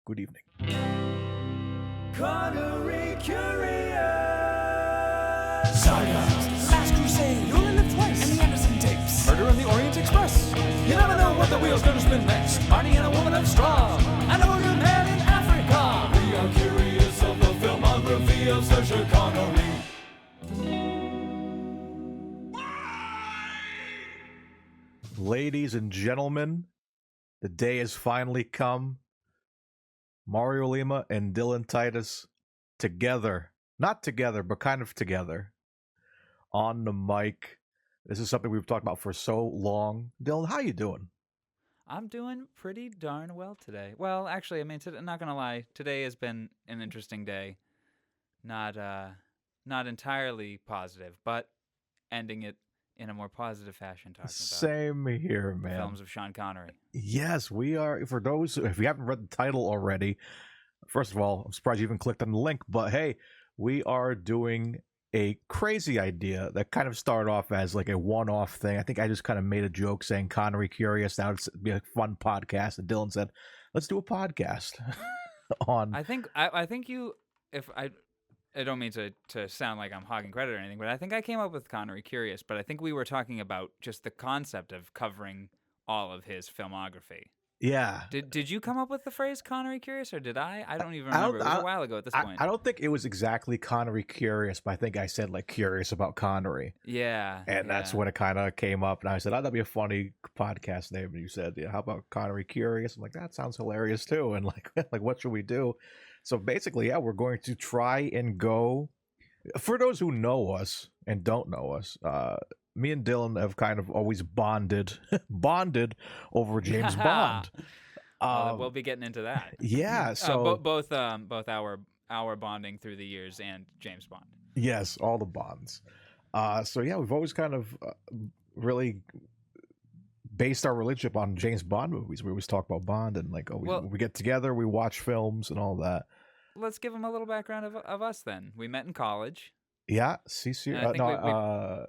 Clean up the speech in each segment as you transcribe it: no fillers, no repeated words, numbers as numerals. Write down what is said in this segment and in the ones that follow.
good evening. Connery Curious! Saga, Last Crusade, You Only Live Twice, and the Anderson Tapes, Murder on the Orient Express. You never know what the wheel's gonna spin next. Marty and a woman of straw, and a wounded man in Africa. We are curious of the filmography of Sir Sean Connery. Ladies and gentlemen, the day has finally come. Mario Lima and Dylan Titus together. Not together, but kind of together. On the mic. This is something we've talked about for so long. Dylan, how you doing? I'm doing pretty darn well today. Well, actually, I mean, not gonna lie, today has been an interesting day. Not entirely positive, but ending it in a more positive fashion. Talking Same here, about man. films of Sean Connery. Yes, we are. For those, if you haven't read the title already, first of all, I'm surprised you even clicked on the link. But hey, we are doing a crazy idea that kind of started off as like a one-off thing. I think I just kind of made a joke saying Connery Curious. Now it's be a fun podcast. And Dylan said, "Let's do a podcast." on. I think you. If I don't mean to sound like I'm hogging credit or anything, but I think I came up with Connery Curious. But I think we were talking about just the concept of covering all of his filmography. Yeah. Did you come up with the phrase Connery Curious, or did I? I don't even remember. It was a while ago at this point. I don't think it was exactly Connery Curious, but I think I said like curious about Connery. Yeah. And that's when it kind of came up. And I said, oh, that'd be a funny podcast name. And you said, yeah, how about Connery Curious? I'm like, that sounds hilarious too. And like what should we do? So basically, yeah, we're going to try and go. For those who know us and don't know us, me and Dylan have kind of always bonded over James Bond. We'll be getting into that. Yeah, so both our bonding through the years and James Bond. Yes, all the Bonds. So yeah, we've always kind of really based our relationship on James Bond movies. We always talk about Bond and like we get together, we watch films and all that. Let's give them a little background of us then. We met in college. Yeah, CCRI.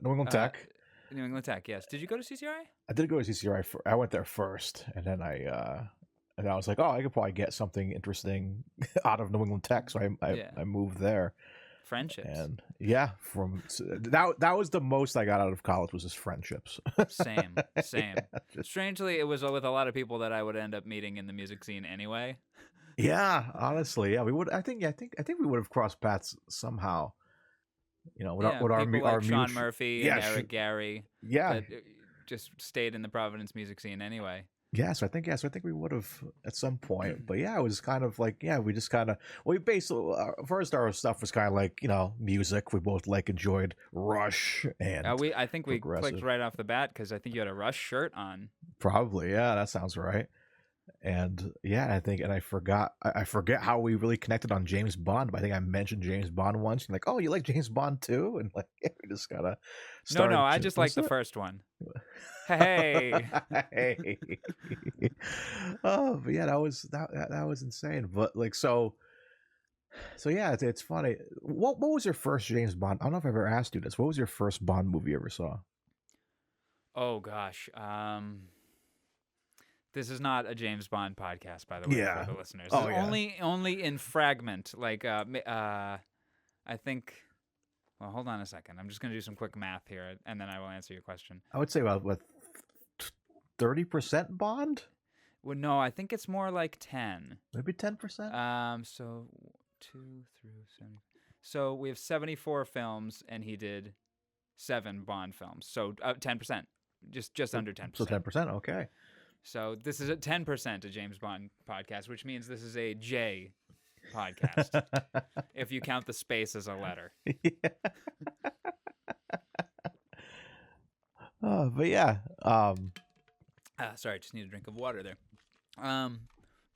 New England Tech. New England Tech, yes. Did you go to CCRI? I did go to CCRI. I went there first, and then I was like, oh, I could probably get something interesting out of New England Tech, so I moved there. Friendships. And yeah, that was the most I got out of college was just friendships. Same. Yeah, Strangely, it was with a lot of people that I would end up meeting in the music scene anyway. Yeah, honestly, yeah, we would. I think we would have crossed paths somehow. You know, with our like Sean Murphy and Eric Gary. Yeah, that just stayed in the Providence music scene anyway. So I think we would have at some point. But yeah, it was kind of like we just kind of first our stuff was kind of like music. We both enjoyed Rush and I think we clicked right off the bat because I think you had a Rush shirt on. Probably, yeah, that sounds right. And yeah, I forgot how we really connected on James Bond. But I think I mentioned James Bond once. And like, oh, you like James Bond too? And like, we just gotta. No, I just like the first one. Hey. Oh, but yeah, that was insane. But like, so yeah, it's funny. What was your first James Bond? I don't know if I've ever asked you this. What was your first Bond movie you ever saw? Oh gosh. This is not a James Bond podcast, by the way, for the listeners. Oh, Only in fragment. Like, I think. Well, hold on a second. I'm just going to do some quick math here, and then I will answer your question. I would say about 30% Bond. Well, no, I think it's more like 10. Maybe 10%. So 2 through 7. So we have 74 films, and he did 7 Bond films. So 10%, just under 10%. So 10%, okay. So this is a 10% a James Bond podcast, which means this is a J podcast, if you count the space as a letter. Yeah. But yeah. Sorry, I just need a drink of water there.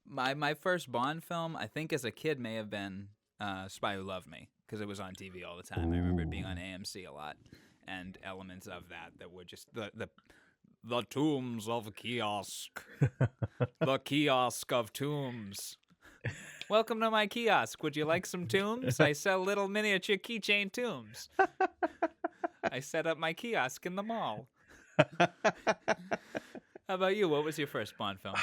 My first Bond film, I think as a kid, may have been Spy Who Loved Me, because it was on TV all the time. I remember it being on AMC a lot, and elements of that were just the tombs of kiosk. The kiosk of tombs. Welcome to my kiosk. Would you like some tombs? I sell little miniature keychain tombs. I set up my kiosk in the mall. How about you? What was your first Bond film?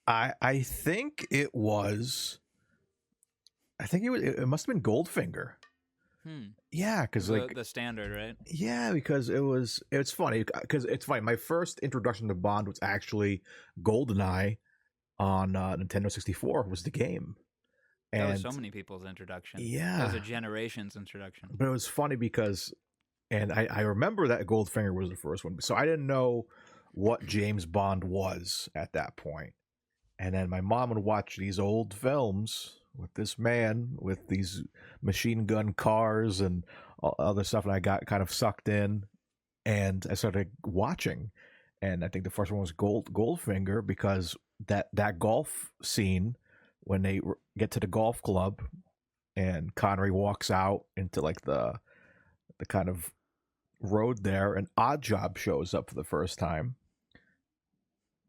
I think it was. I think it must have been Goldfinger. Yeah, because like the standard, right? yeah, because it's funny because it's funny. My first introduction to Bond was actually GoldenEye on Nintendo 64 was the game, That was so and many people's introduction. That yeah, was a generation's introduction. but it was funny because, and I remember that Goldfinger was the first one, so I didn't know what James Bond was at that point, and then my mom would watch these old films with this man with these machine gun cars and other stuff, and I got kind of sucked in, and I started watching, and I think the first one was Goldfinger because that golf scene when they get to the golf club and Connery walks out into like the kind of road there, and Odd Job shows up for the first time.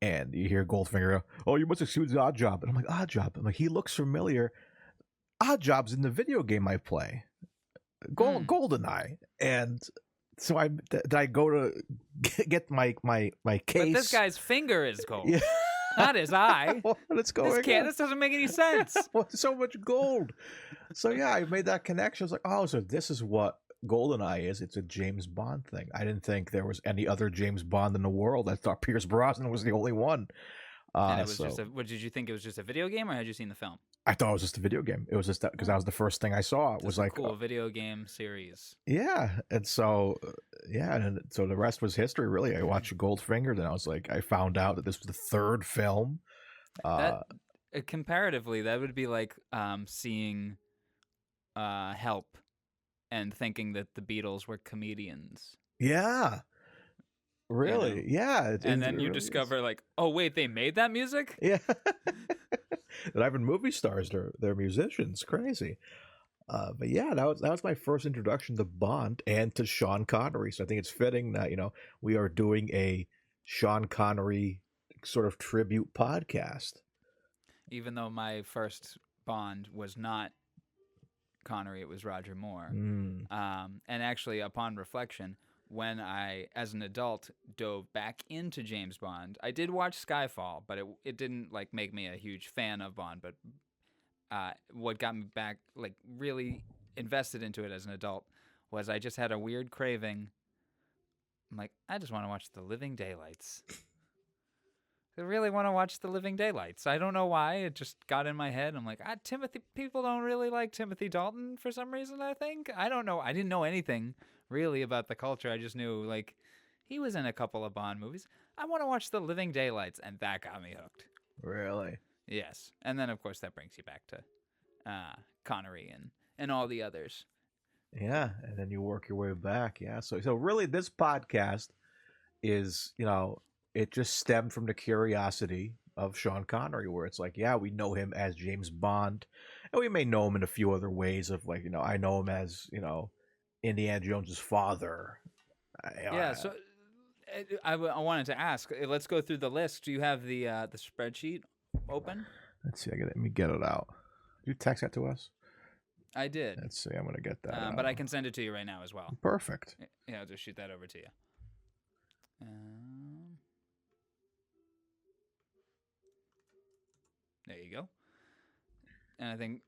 And you hear Goldfinger, "Oh, you must excuse the Odd Job." And I'm like, "Odd Job?" I'm like, "He looks familiar. Odd Job's in the video game I play, GoldenEye." And so I go to get my case. But this guy's finger is gold, Yeah. not his eye. What's going This doesn't make any sense. So much gold. So yeah, I made that connection. I was like, oh, so this is what GoldenEye is. It's a James Bond thing. I didn't think there was any other James Bond in the world. I thought Pierce Brosnan was the only one. And it was just what did you think it was just a video game, or had you seen the film? I thought it was just a video game. It was just that because that was the first thing I saw. It was like cool video game series. Yeah, and so and so the rest was history. Really, I watched Goldfinger, then I was like, I found out that this was the third film. Comparatively, that would be like seeing Help and thinking that the Beatles were comedians. Yeah. Really? Yeah. And then you discover like, oh wait, they made that music? Yeah. That even movie stars, they're musicians. Crazy. But yeah, that was my first introduction to Bond and to Sean Connery. So I think it's fitting that, we are doing a Sean Connery sort of tribute podcast. Even though my first Bond was not Connery, it was Roger Moore. And actually, upon reflection, when I, as an adult, dove back into James Bond, I did watch Skyfall, but it didn't like make me a huge fan of Bond. But what got me back, like really invested into it as an adult, was I just had a weird craving. I'm like, I just want to watch The Living Daylights. I really want to watch The Living Daylights. I don't know why. It just got in my head. I'm like, people don't really like Timothy Dalton for some reason, I think. I don't know. I didn't know anything really about the culture. I just knew, like, he was in a couple of Bond movies. I want to watch The Living Daylights, and that got me hooked. Really? Yes. And then, of course, that brings you back to Connery and all the others. Yeah, and then you work your way back. Yeah, so really this podcast is, it just stemmed from the curiosity of Sean Connery, where it's like, yeah, we know him as James Bond, and we may know him in a few other ways of like, I know him as, Indiana Jones's father. So I wanted to ask, let's go through the list. Do you have the spreadsheet open? Let's see, let me get it out. You text that to us? I did. Let's see, I'm going to get that but I can send it to you right now as well. Perfect. Yeah, I'll just shoot that over to you. There you go. And I think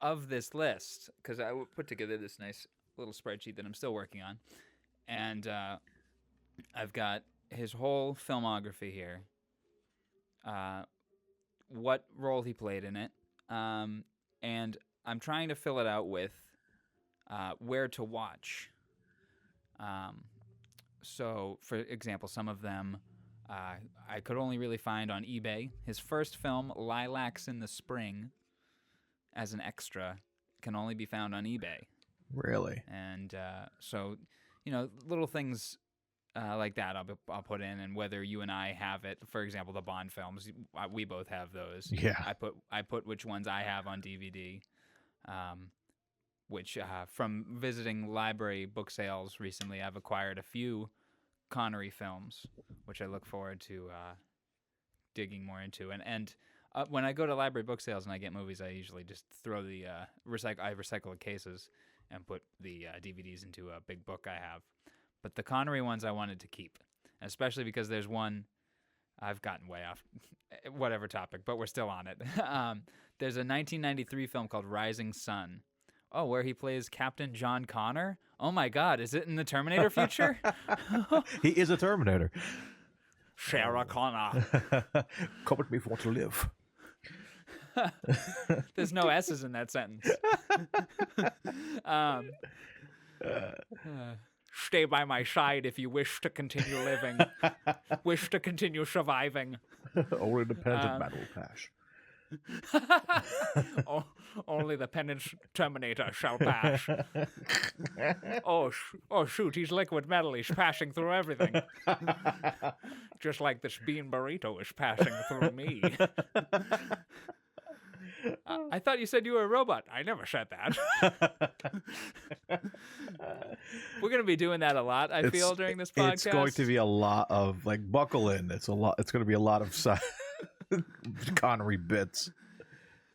of this list, because I put together this nice little spreadsheet that I'm still working on, and I've got his whole filmography here, what role he played in it, and I'm trying to fill it out with where to watch. So, for example, some of them I could only really find on eBay. His first film, Lilacs in the Spring, as an extra, can only be found on eBay. Really? And so, little things like that I'll put in, and whether you and I have it. For example, the Bond films, we both have those. Yeah. I put which ones I have on DVD. Which from visiting library book sales recently, I've acquired a few Connery films, which I look forward to digging more into. And when I go to library book sales and I get movies, I usually just throw the recycle the cases and put the DVDs into a big book I have. But the Connery ones I wanted to keep, especially because there's one I've gotten way off whatever topic, but we're still on it. There's a 1993 film called Rising Sun. Oh, where he plays Captain John Connor? Oh my God, is it in the Terminator future? He is a Terminator. Sarah Connor. Come with me if you want to live. There's no S's in that sentence. Stay by my side if you wish to continue living, wish to continue surviving. Only the penitent man will pass. Only the penitent Terminator shall pass. Oh shoot, he's liquid metal. He's passing through everything. Just like this bean burrito is passing through me. I thought you said you were a robot. I never said that. We're going to be doing that a lot, I feel, during this podcast. It's going to be a lot of, like, buckle in. It's going to be a lot of Connery bits.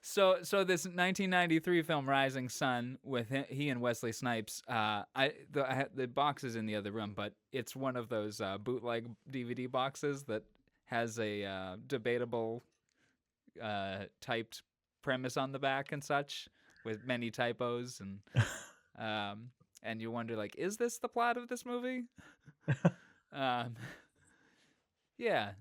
So this 1993 film, Rising Sun, with he and Wesley Snipes, the box is in the other room, but it's one of those bootleg DVD boxes that has a debatable typed premise on the back and such, with many typos, and you wonder, like, is this the plot of this movie? Yeah.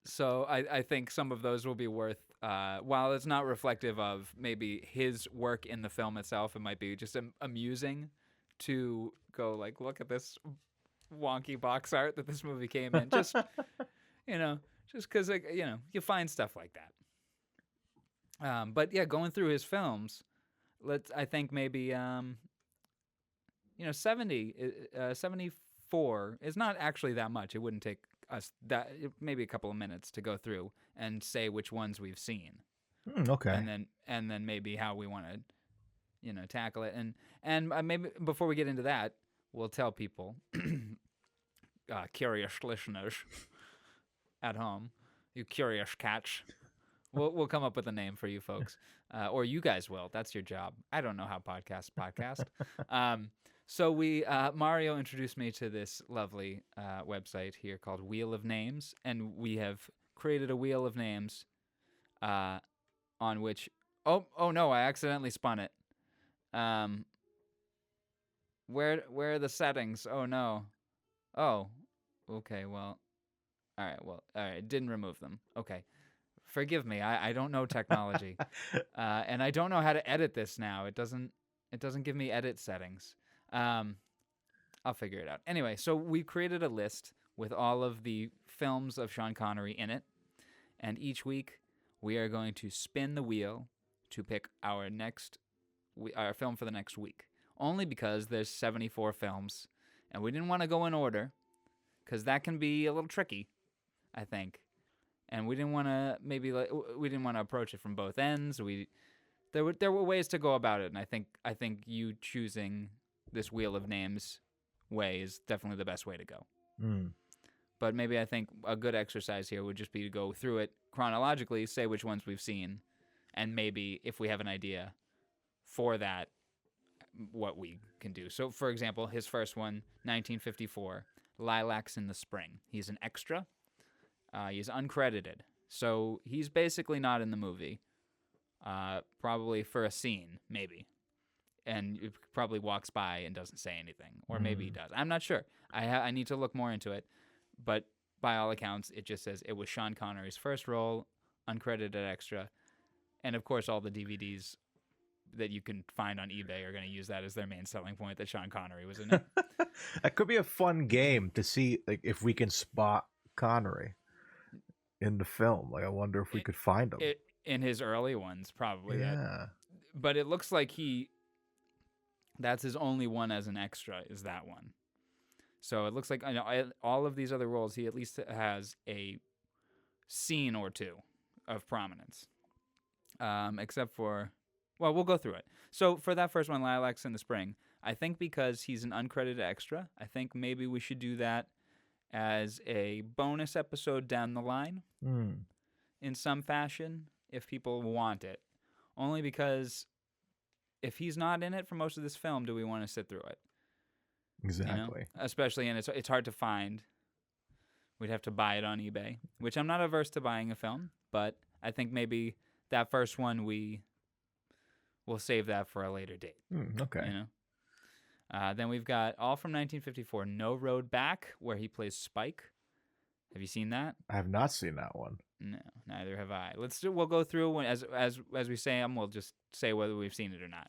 So I think some of those will be worth, while it's not reflective of maybe his work in the film itself, it might be just amusing to go, like, look at this wonky box art that this movie came in. Just, just because, like, you find stuff like that. But yeah, going through his films, I think maybe 74 is not actually that much. It wouldn't take us maybe a couple of minutes to go through and say which ones we've seen. Okay. And then maybe how we want to, tackle it. And maybe before we get into that, we'll tell people, curious listeners at home, you curious cats. We'll come up with a name for you folks, or you guys will. That's your job. I don't know how podcasts podcast. So Mario introduced me to this lovely website here called Wheel of Names, and we have created a wheel of names on which. Oh no! I accidentally spun it. Where are the settings? Oh no. Oh, okay. Well, all right. Didn't remove them. Okay. Forgive me. I don't know technology, and I don't know how to edit this now. It doesn't give me edit settings. I'll figure it out. Anyway, so we created a list with all of the films of Sean Connery in it, and each week we are going to spin the wheel to pick our film for the next week. Only because there's 74 films, and we didn't want to go in order, because that can be a little tricky, I think. And we didn't want to approach it from both ends. There were ways to go about it, and I think you choosing this Wheel of Names way is definitely the best way to go. But maybe I think a good exercise here would just be to go through it chronologically, say which ones we've seen, and maybe if we have an idea for that, what we can do. So, for example, his first one, 1954, Lilacs in the Spring. He's an extra. He's uncredited, so he's basically not in the movie. Probably for a scene, maybe, and he probably walks by and doesn't say anything, or maybe he does. I'm not sure. I need to look more into it, but by all accounts, it just says it was Sean Connery's first role, uncredited extra, and of course, all the DVDs that you can find on eBay are going to use that as their main selling point, that Sean Connery was in it. That could be a fun game to see, like, if we can spot Connery in the film. Like, I wonder if we could find him in his early ones, probably. Yeah. But it looks like that's his only one as an extra, is that one. So it looks like all of these other roles, he at least has a scene or two of prominence. Except for, well, we'll go through it. So for that first one, Lilacs in the Spring, I think because he's an uncredited extra, I think maybe we should do that as a bonus episode down the line in some fashion, if people want it. Only because if he's not in it for most of this film, do we want to sit through it? Exactly. Especially, and it's hard to find We'd have to buy it on eBay, which I'm not averse to buying a film, but I think maybe that first one we'll save that for a later date. Okay. You know? Then we've got all from 1954, No Road Back, where he plays Spike. Have you seen that? I have not seen that one. No, neither have I. We'll go through as we say them. We'll just say whether we've seen it or not.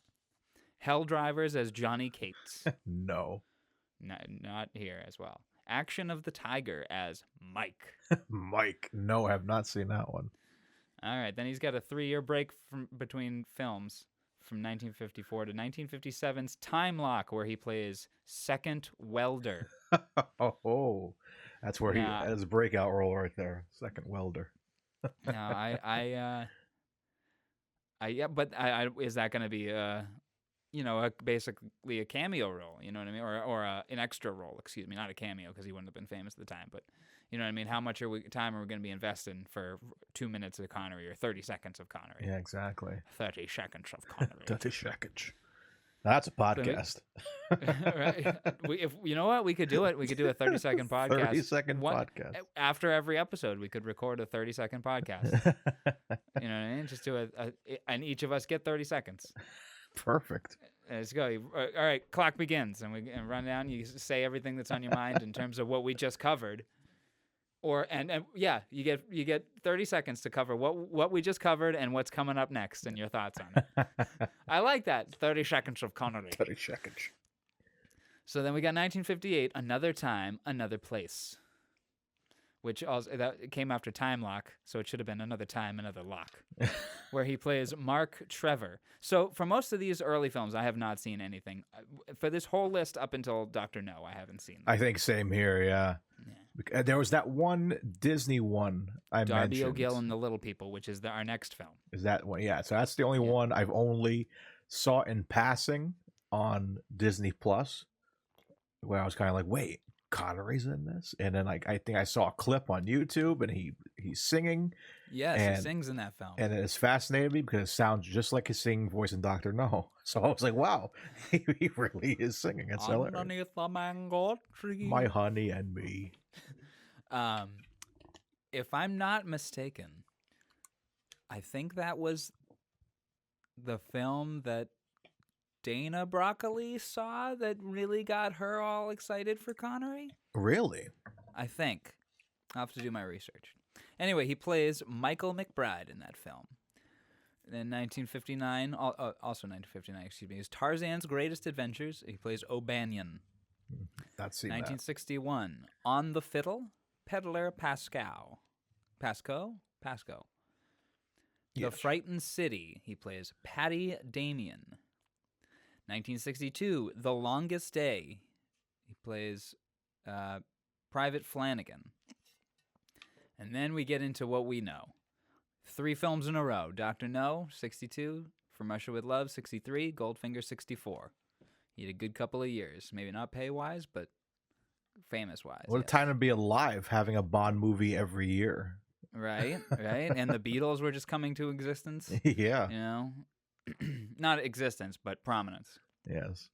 Hell Drivers as Johnny Cates. No. Not here as well. Action of the Tiger as Mike. Mike. No, I have not seen that one. All right, then he's got a 3-year break between films from 1954 to 1957's Time Lock, where he plays Second Welder. Oh, that's where he has a breakout role right there. Second Welder. No, but is that going to be basically a cameo role? You know what I mean, or an extra role? Excuse me, not a cameo because he wouldn't have been famous at the time. But you know what I mean. How much time are we going to be investing for 2 minutes of Connery or 30 seconds of Connery? Yeah, exactly. 30 seconds of Connery. 30 seconds. That's a podcast. Right. If you know what, we could do it. We could do a 30-second podcast. 30-second podcast. After every episode, we could record a 30-second podcast. You know what I mean? Just do and each of us get 30 seconds. Perfect. Let's go. All right, clock begins, and we run down. You say everything that's on your mind in terms of what we just covered. You get 30 seconds to cover what we just covered and what's coming up next and your thoughts on it. I like that. 30 seconds of Connery. 30 seconds. So then we got 1958, Another Time, Another Place, which also that came after Time Lock, so it should have been Another Time, Another Lock, where he plays Mark Trevor. So for most of these early films, I have not seen anything. For this whole list up until Dr. No, I haven't seen them. I think same here, yeah. There was that one Disney one I mentioned. Darby O'Gill and the Little People, which is our next film. Is that one? Yeah, so that's the only one I've only saw in passing on Disney Plus, where I was kind of like, wait, Connery's in this? And then I think I saw a clip on YouTube, and he's singing. Yes, he sings in that film. And it's fascinating me because it sounds just like his singing voice in Dr. No. So I was like, wow, he really is singing. It's hilarious. Underneath the mango tree. My honey and me. If I'm not mistaken, I think that was the film that Dana Broccoli saw that really got her all excited for Connery. Really? I think. I'll have to do my research. Anyway, he plays Michael McBride in that film. In 1959, also 1959, excuse me, is Tarzan's Greatest Adventures. He plays O'Banion. That's 1961, On the Fiddle, Peddler Pasco. Pasco? Yes. The Frightened City. He plays Patty Damien. 1962, The Longest Day. He plays Private Flanagan. And then we get into what we know. 3 films in a row. Dr. No, 62. From Russia with Love, 63. Goldfinger, 64. He had a good couple of years. Maybe not pay-wise, but famous-wise. What a time to be alive, having a Bond movie every year. Right. And the Beatles were just coming to existence. Yeah. You know? Not existence, but prominence. Yes.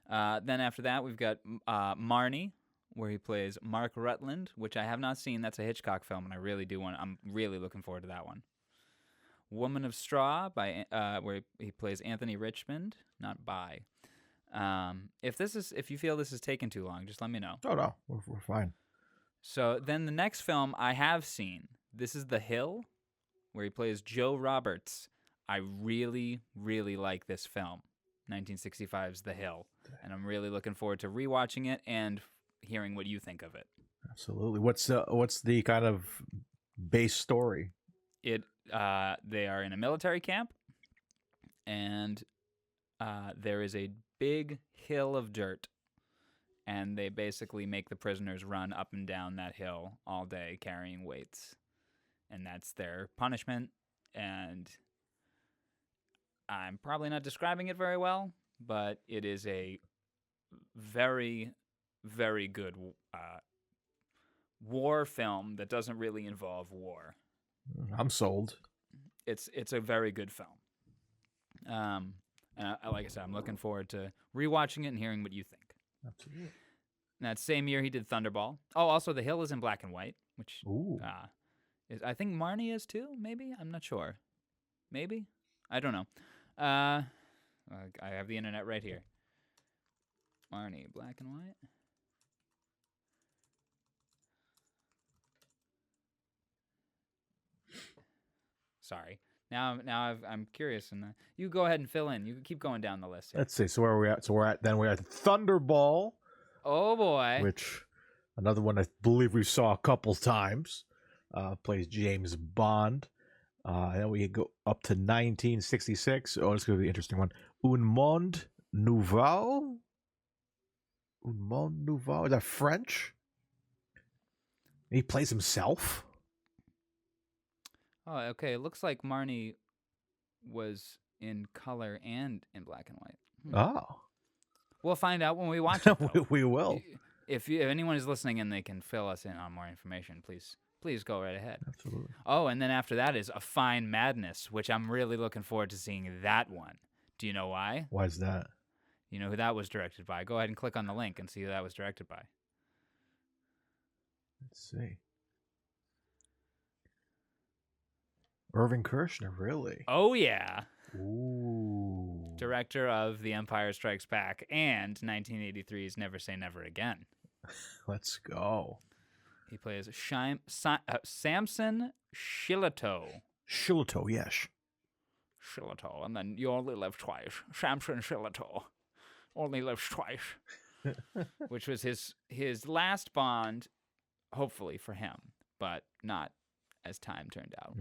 Then after that, we've got Marnie, where he plays Mark Rutland, which I have not seen. That's a Hitchcock film, and I'm really looking forward to that one. Woman of Straw, where he plays Anthony Richmond, not by. If you feel this is taking too long, just let me know. Oh no, we're fine. So then the next film I have seen. This is The Hill, where he plays Joe Roberts. I really, really like this film, 1965's The Hill, and I'm really looking forward to rewatching it and hearing what you think of it. Absolutely. What's the kind of base story? They are in a military camp, and there is a big hill of dirt, and they basically make the prisoners run up and down that hill all day carrying weights, and that's their punishment. And I'm probably not describing it very well, but it is a very, very good war film that doesn't really involve war. I'm sold. It's a very good film. And like I said, I'm looking forward to rewatching it and hearing what you think. Absolutely. That same year, he did Thunderball. Oh, also, The Hill is in black and white, which I think Marnie is too. Maybe I'm not sure. Maybe I don't know. I have the internet right here. Marnie, black and white. Sorry. Now I'm curious, and you go ahead and fill in. You can keep going down the list here. Let's see. So where are we at? So we're at Thunderball. Oh boy. Which another one I believe we saw a couple times. Plays James Bond. Then we go up to 1966. Oh, it's going to be an interesting one. Un Monde Nouveau. Un Monde Nouveau. Is that French? He plays himself. Oh, okay. It looks like Marnie was in color and in black and white. Oh. We'll find out when we watch it. We will. If anyone is listening and they can fill us in on more information, please go right ahead. Absolutely. Oh, and then after that is A Fine Madness, which I'm really looking forward to seeing that one. Do you know why? Why is that? You know who that was directed by? Go ahead and click on the link and see who that was directed by. Let's see. Irving Kershner, really? Oh, yeah. Ooh. Director of The Empire Strikes Back and 1983's Never Say Never Again. Let's go. He plays Samson Shillito. Shillito, yes. Shillito, and then You Only Live Twice. Samson Shillito only lives twice. Which was his last Bond, hopefully for him, but not as time turned out.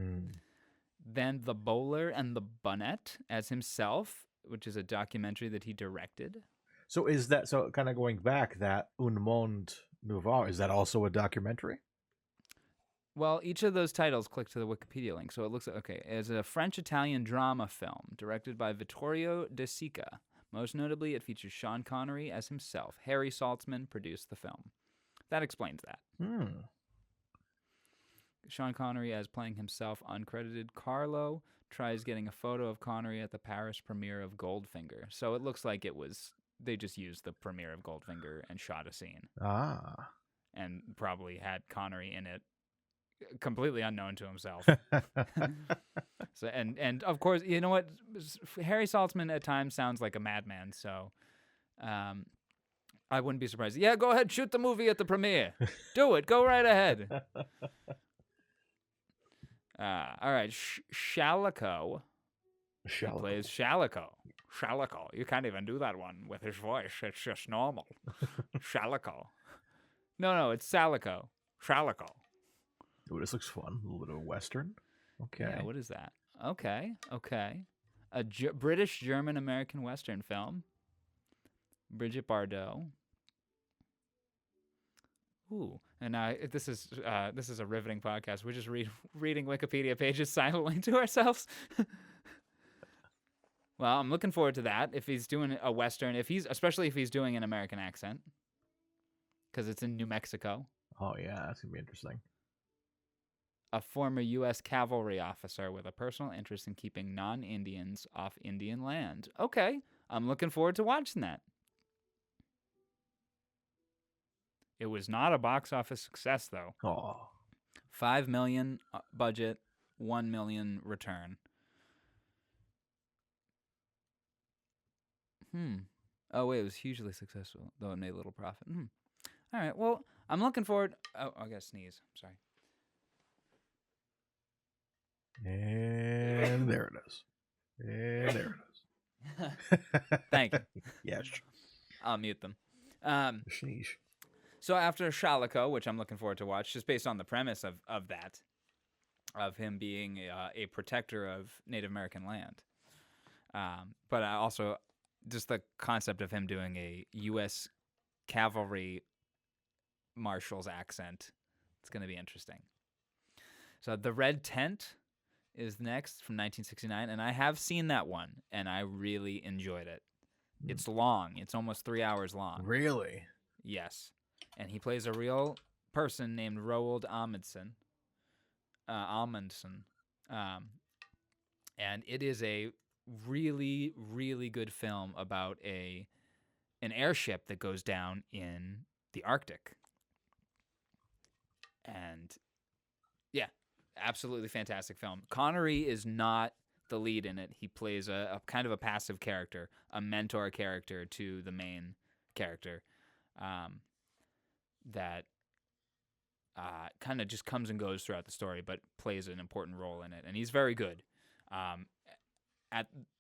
Then The Bowler and the Bunnet as himself, which is a documentary that he directed. So is that, so kind of going back, that Un Monde Nouveau, is that also a documentary? Well, each of those titles click to the Wikipedia link. So it looks like, okay, it's a French-Italian drama film directed by Vittorio De Sica. Most notably, it features Sean Connery as himself. Harry Saltzman produced the film. That explains that. Sean Connery as playing himself, uncredited. Carlo tries getting a photo of Connery at the Paris premiere of Goldfinger. So it looks like they just used the premiere of Goldfinger and shot a scene. And probably had Connery in it, completely unknown to himself. So and of course, you know what? Harry Saltzman at times sounds like a madman, so I wouldn't be surprised. Yeah, go ahead, shoot the movie at the premiere. Do it. Go right ahead. All right, Shalico. He plays Shalico. Shalico. You can't even do that one with his voice. It's just normal. Shalico. No, it's Salico. Shalico. Oh, this looks fun. A little bit of a Western. Okay. Yeah, what is that? Okay. A British German-American Western film. Bridget Bardot. Ooh, and this is a riveting podcast. We're just reading Wikipedia pages silently to ourselves. Well, I'm looking forward to that. If he's doing a Western, especially if he's doing an American accent, because it's in New Mexico. Oh yeah, that's gonna be interesting. A former U.S. cavalry officer with a personal interest in keeping non-Indians off Indian land. Okay, I'm looking forward to watching that. It was not a box office success, though. Oh. $5 million budget, $1 million return. Oh, wait, it was hugely successful, though it made little profit. All right, well, I'm looking forward. Oh, I gotta sneeze. Sorry. And there it is. And there it is. Thank you. Yes. I'll mute them. Sheesh. So after Shalico, which I'm looking forward to watch, just based on the premise of that, of him being a protector of Native American land, but I also just the concept of him doing a U.S. cavalry marshal's accent, it's going to be interesting. So The Red Tent is next from 1969, and I have seen that one, and I really enjoyed it. It's long. It's almost 3 hours long. Really? Yes. And he plays a real person named Roald Amundsen. And it is a really, really good film about an airship that goes down in the Arctic. And yeah, absolutely fantastic film. Connery is not the lead in it. He plays a kind of a passive character, a mentor character to the main character, that kind of just comes and goes throughout the story, but plays an important role in it. And he's very good.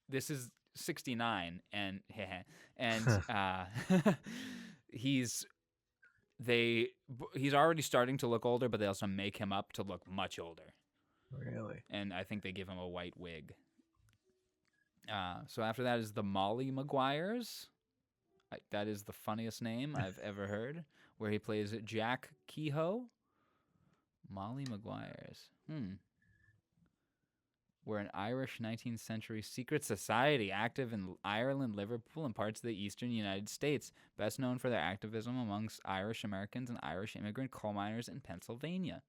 This is 69, and he's already starting to look older, but they also make him up to look much older. Really? And I think they give him a white wig. So after that is the Molly Maguires. That is the funniest name I've ever heard, where he plays Jack Kehoe. Molly Maguires. We're an Irish 19th century secret society active in Ireland, Liverpool, and parts of the eastern United States, best known for their activism amongst Irish Americans and Irish immigrant coal miners in Pennsylvania.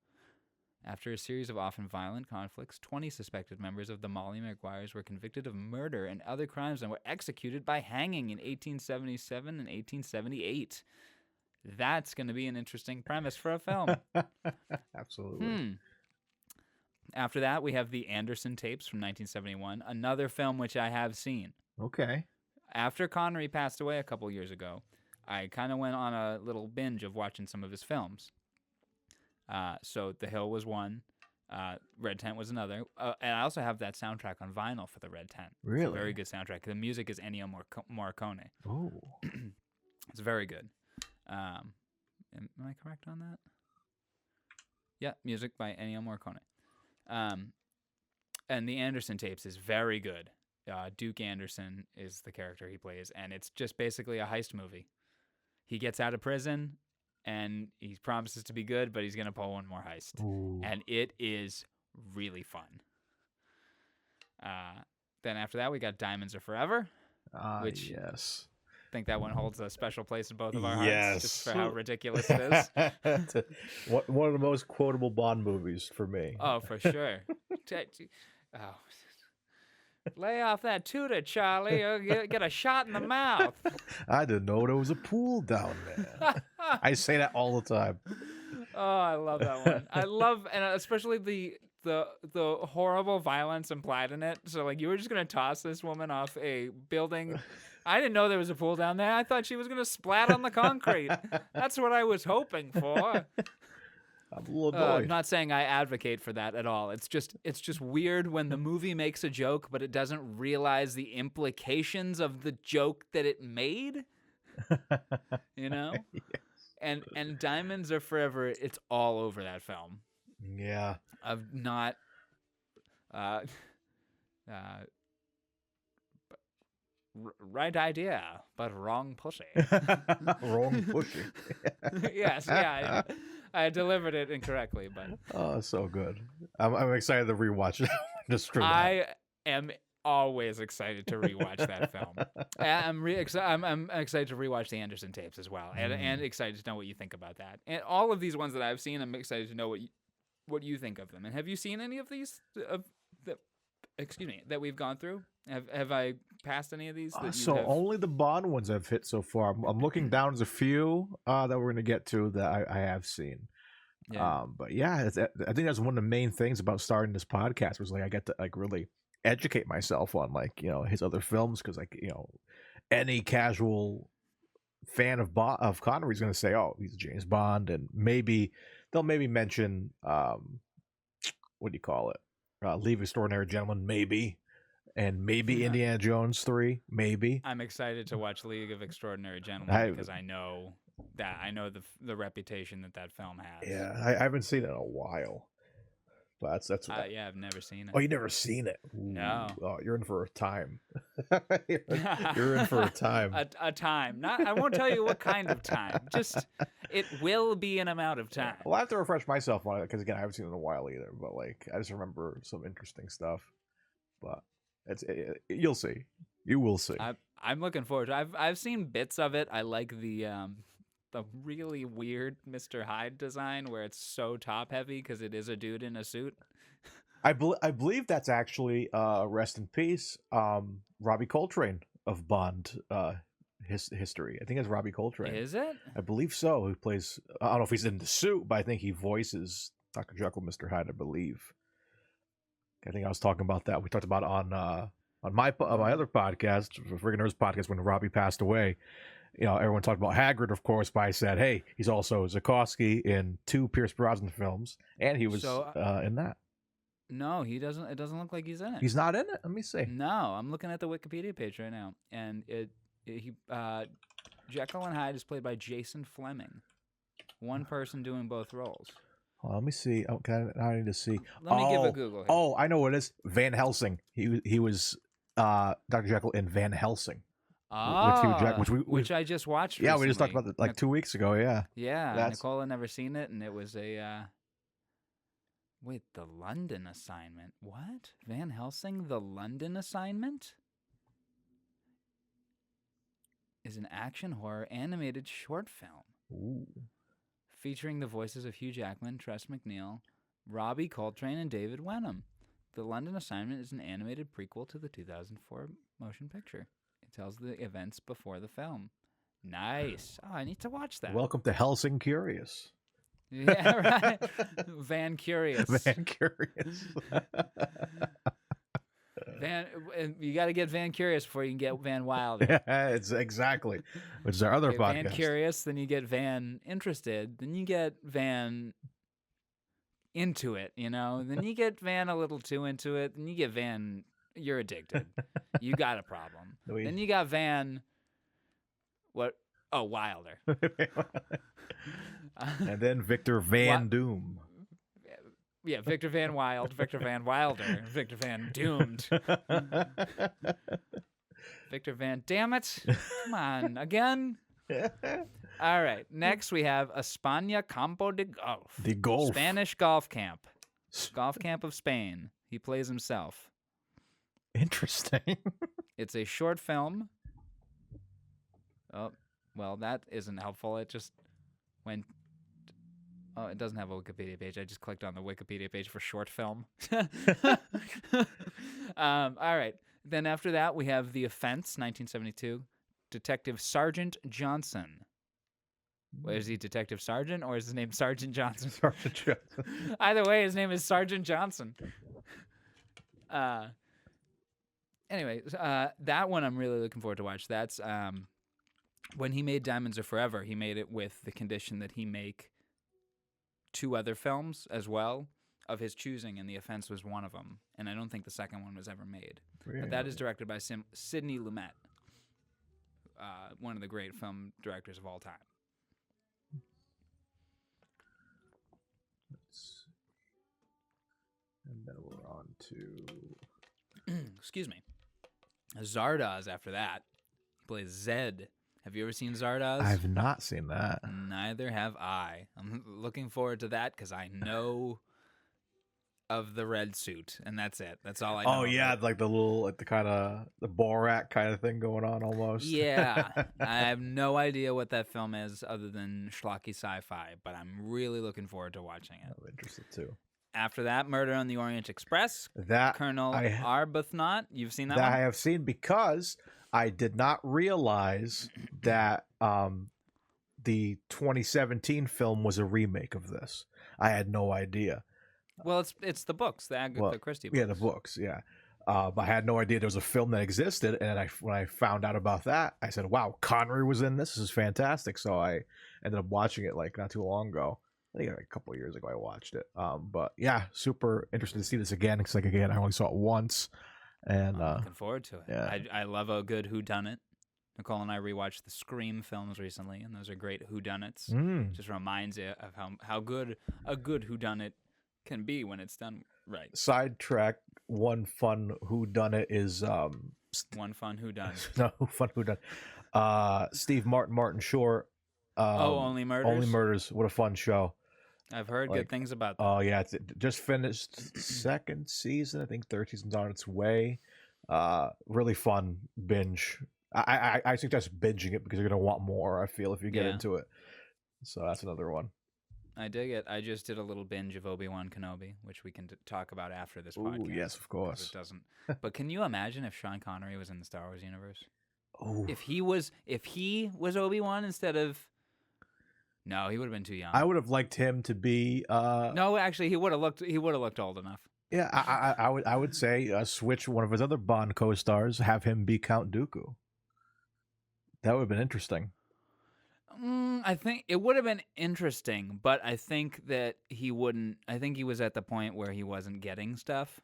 After a series of often violent conflicts, 20 suspected members of the Molly Maguires were convicted of murder and other crimes and were executed by hanging in 1877 and 1878. That's going to be an interesting premise for a film. Absolutely. After that, we have the Anderson tapes from 1971, another film which I have seen. Okay. After Connery passed away a couple years ago, I kind of went on a little binge of watching some of his films. So The Hill was one, Red Tent was another, and I also have that soundtrack on vinyl for the Red Tent. Really? It's a very good soundtrack. The music is Ennio Morricone. Oh. It's very good. Am I correct on that? Yeah, music by Ennio Morricone. And the Anderson tapes is very good. Duke Anderson is the character he plays, and it's just basically a heist movie. He gets out of prison, and he promises to be good, but he's going to pull one more heist. Ooh. And it is really fun. Then after that, we got Diamonds Are Forever. Which yes. I think that one holds a special place in both of our hearts, just for how Yes. ridiculous it is. One of the most quotable Bond movies for me. Oh, for sure. Oh. Lay off that tutor, Charlie. You'll get a shot in the mouth. I didn't know there was a pool down there. I say that all the time. Oh, I love that one. I love, and especially the horrible violence implied in it. So, like, you were just gonna toss this woman off a building. I didn't know there was a pool down there. I thought she was gonna splat on the concrete. That's what I was hoping for. I'm a little boy. I'm not saying I advocate for that at all. It's just weird when the movie makes a joke, but it doesn't realize the implications of the joke that it made. You know? Yes. And Diamonds Are Forever, it's all over that film. Yeah. Of not right idea, but wrong pussy. Wrong pushing. Yes, yeah. I delivered it incorrectly, but Oh, so good. I'm excited to rewatch it. Just for that. I am always excited to rewatch that film. I'm excited to rewatch the Anderson tapes as well, and excited to know what you think about that. And all of these ones that I've seen, I'm excited to know what you think of them. And have you seen any of these that we've gone through? Have I passed any of these? That So only the Bond ones I've hit so far. I'm looking down. There's a few that we're going to get to that I have seen. Yeah. But yeah, I think that's one of the main things about starting this podcast was like I get to like really educate myself on like his other films, because like any casual fan of Connery is going to say, oh, he's James Bond, and maybe they'll mention what do you call it, Leave Extraordinary Gentlemen, maybe. And maybe Indiana Jones 3, maybe. I'm excited to watch League of Extraordinary Gentlemen because I know the reputation that film has. Yeah, I haven't seen it in a while. But that's yeah, I've never seen it. Oh, you never seen it? Ooh. No. Oh, you're in for a time. you're in for a time. a time. I won't tell you what kind of time. Just it will be an amount of time. Well, I have to refresh myself on it because again, I haven't seen it in a while either. But like, I just remember some interesting stuff. But you'll see. You will see. I'm looking forward to it. I've seen bits of it. I like the really weird Mr. Hyde design where it's so top heavy because it is a dude in a suit. I believe that's actually rest in peace Robbie Coltrane of Bond, history. I think it's Robbie Coltrane. Is it? I believe so. Who plays? I don't know if he's in the suit, but I think he voices Dr. Jekyll, Mr. Hyde. I believe. I think I was talking about that. We talked about it on my other podcast, Friggin' Nerds podcast, when Robbie passed away. You know, everyone talked about Hagrid, of course, but I said, hey, he's also Zukowski in 2 Pierce Brosnan films, and he was in that. No, he doesn't. It doesn't look like he's in it. He's not in it? Let me see. No, I'm looking at the Wikipedia page right now, and Jekyll and Hyde is played by Jason Fleming, one person doing both roles. Well, let me see. Okay, I need to see. Let me give a Google here. Oh, I know what it is. Van Helsing. He was Dr. Jekyll in Van Helsing. Which I just watched Yeah, recently. we just talked about it like 2 weeks ago, yeah. Yeah, Nicole had never seen it, and it was a... Wait, The London Assignment. What? Van Helsing, The London Assignment? Is an action horror animated short film. Ooh. Featuring the voices of Hugh Jackman, Tress MacNeille, Robbie Coltrane, and David Wenham. The London Assignment is an animated prequel to the 2004 motion picture. It tells the events before the film. Nice. Oh, I need to watch that. Welcome to Helsing Curious. Yeah, right. Van Curious. Van Curious. You got to get Van Curious before you can get Van Wilder. Yeah, it's exactly. Which is our other podcast. Van Curious, then you get Van Interested, then you get Van Into It, you know? Then you get Van a little too into it, then you get Van You're Addicted. You got a problem. Then you got Van what? Oh, Wilder. And then Victor Van Doom. Yeah, Victor Van Wild, Victor Van Wilder, Victor Van Doomed. Victor Van, damn it. Come on, again? All right, next we have España Campo de Golf. The golf. Spanish golf camp. Golf camp of Spain. He plays himself. Interesting. It's a short film. Oh, well, that isn't helpful. It just went... Oh, it doesn't have a Wikipedia page. I just clicked on the Wikipedia page for short film. All right. Then after that, we have The Offense, 1972. Detective Sergeant Johnson. Well, is he Detective Sergeant or is his name Sergeant Johnson? Sergeant Johnson. Either way, his name is Sergeant Johnson. Anyway, that one I'm really looking forward to watch. That's when he made Diamonds Are Forever, he made it with the condition that he make 2 other films as well of his choosing, and The Offense was one of them. And I don't think the second one was ever made. Really? But that is directed by Sidney Lumet, one of the great film directors of all time. And then we're on to... Excuse me. Zardoz after that. He plays Zed. Have you ever seen Zardoz? I've not seen that. Neither have I. I'm looking forward to that because I know of the red suit, and that's it. That's all I know. Oh, yeah, like the little, like the kind of, the Borat kind of thing going on almost. Yeah. I have no idea what that film is other than schlocky sci-fi, but I'm really looking forward to watching it. I'm interested too. After that, Murder on the Orient Express. That Colonel Arbuthnot. You've seen that one? That I have seen because I did not realize that the 2017 film was a remake of this. I had no idea. Well, it's the books, the Agatha Christie books. Yeah, the books, yeah. But I had no idea there was a film that existed, and when I found out about that, I said, wow, Connery was in this. This is fantastic. So I ended up watching it like not too long ago. I think like a couple of years ago I watched it. But yeah, super interested to see this again. Because like again, I only saw it once. And I'm looking forward to it. Yeah. I love a good whodunit. Nicole and I rewatched the Scream films recently, and those are great whodunits. Just reminds you of how good a good whodunit can be when it's done right. Sidetrack. One fun whodunit is one fun whodunit. No, fun whodunit. Steve Martin Short. Only Murders. Only Murders. What a fun show. I've heard good things about that. Oh yeah, it just finished second season. I think third season's on its way. Really fun binge. I suggest binging it because you're gonna want more. I feel if you get into it. So that's another one. I dig it. I just did a little binge of Obi-Wan Kenobi, which we can talk about after this podcast. Yes, of course. It doesn't. But can you imagine if Sean Connery was in the Star Wars universe? Ooh. If he was Obi-Wan instead of, no, he would have been too young. I would have liked him to be. No, actually, he would have looked old enough. Yeah, I would say switch one of his other Bond co-stars, have him be Count Dooku. That would have been interesting. I think it would have been interesting, but I think that he wouldn't. I think he was at the point where he wasn't getting stuff,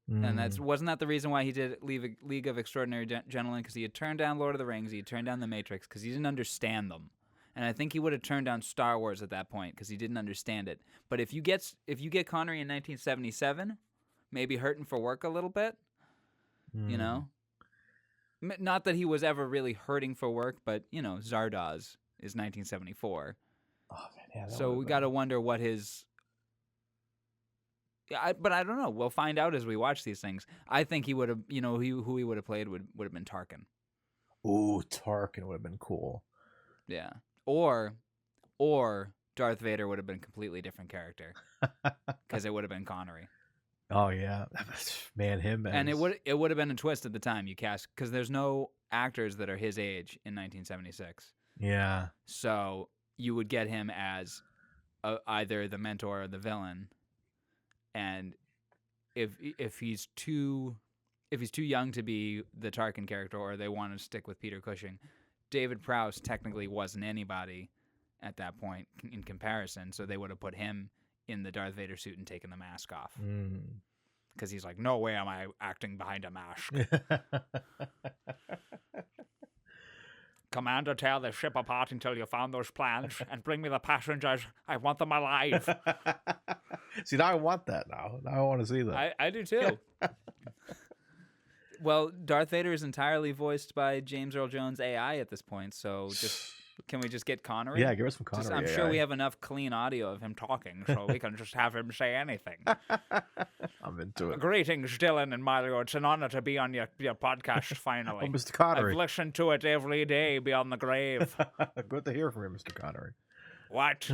and wasn't that the reason why he did League of Extraordinary Gentlemen? Because he had turned down Lord of the Rings, he had turned down The Matrix because he didn't understand them, and I think he would have turned down Star Wars at that point because he didn't understand it. But if you get Connery in 1977, maybe hurting for work a little bit, you know, not that he was ever really hurting for work, but Zardoz is 1974. Oh man, yeah. So we got to wonder what his. Yeah, but I don't know. We'll find out as we watch these things. I think he would have, who he would have played would have been Tarkin. Ooh, Tarkin would have been cool. Yeah, or Darth Vader would have been a completely different character because it would have been Connery. Oh yeah, man, him and it would have been a twist at the time you cast because there's no actors that are his age in 1976. Yeah. So you would get him as either the mentor or the villain, and if he's too young to be the Tarkin character, or they want to stick with Peter Cushing, David Prowse technically wasn't anybody at that point in comparison, so they would have put him in the Darth Vader suit and taken the mask off. Because he's like, no way am I acting behind a mask. Commander, tear the ship apart until you found those plans and bring me the passengers. I want them alive. See, now I want that now. Now I want to see that. I do too. Well, Darth Vader is entirely voiced by James Earl Jones AI at this point, so can we just get Connery? Yeah, give us some Connery. I'm sure we have enough clean audio of him talking, so we can just have him say anything. I'm into it. Greetings, Dylan and Mario. It's an honor to be on your podcast finally. Oh, Mr. Connery. I've listened to it every day beyond the grave. Good to hear from you, Mr. Connery. What?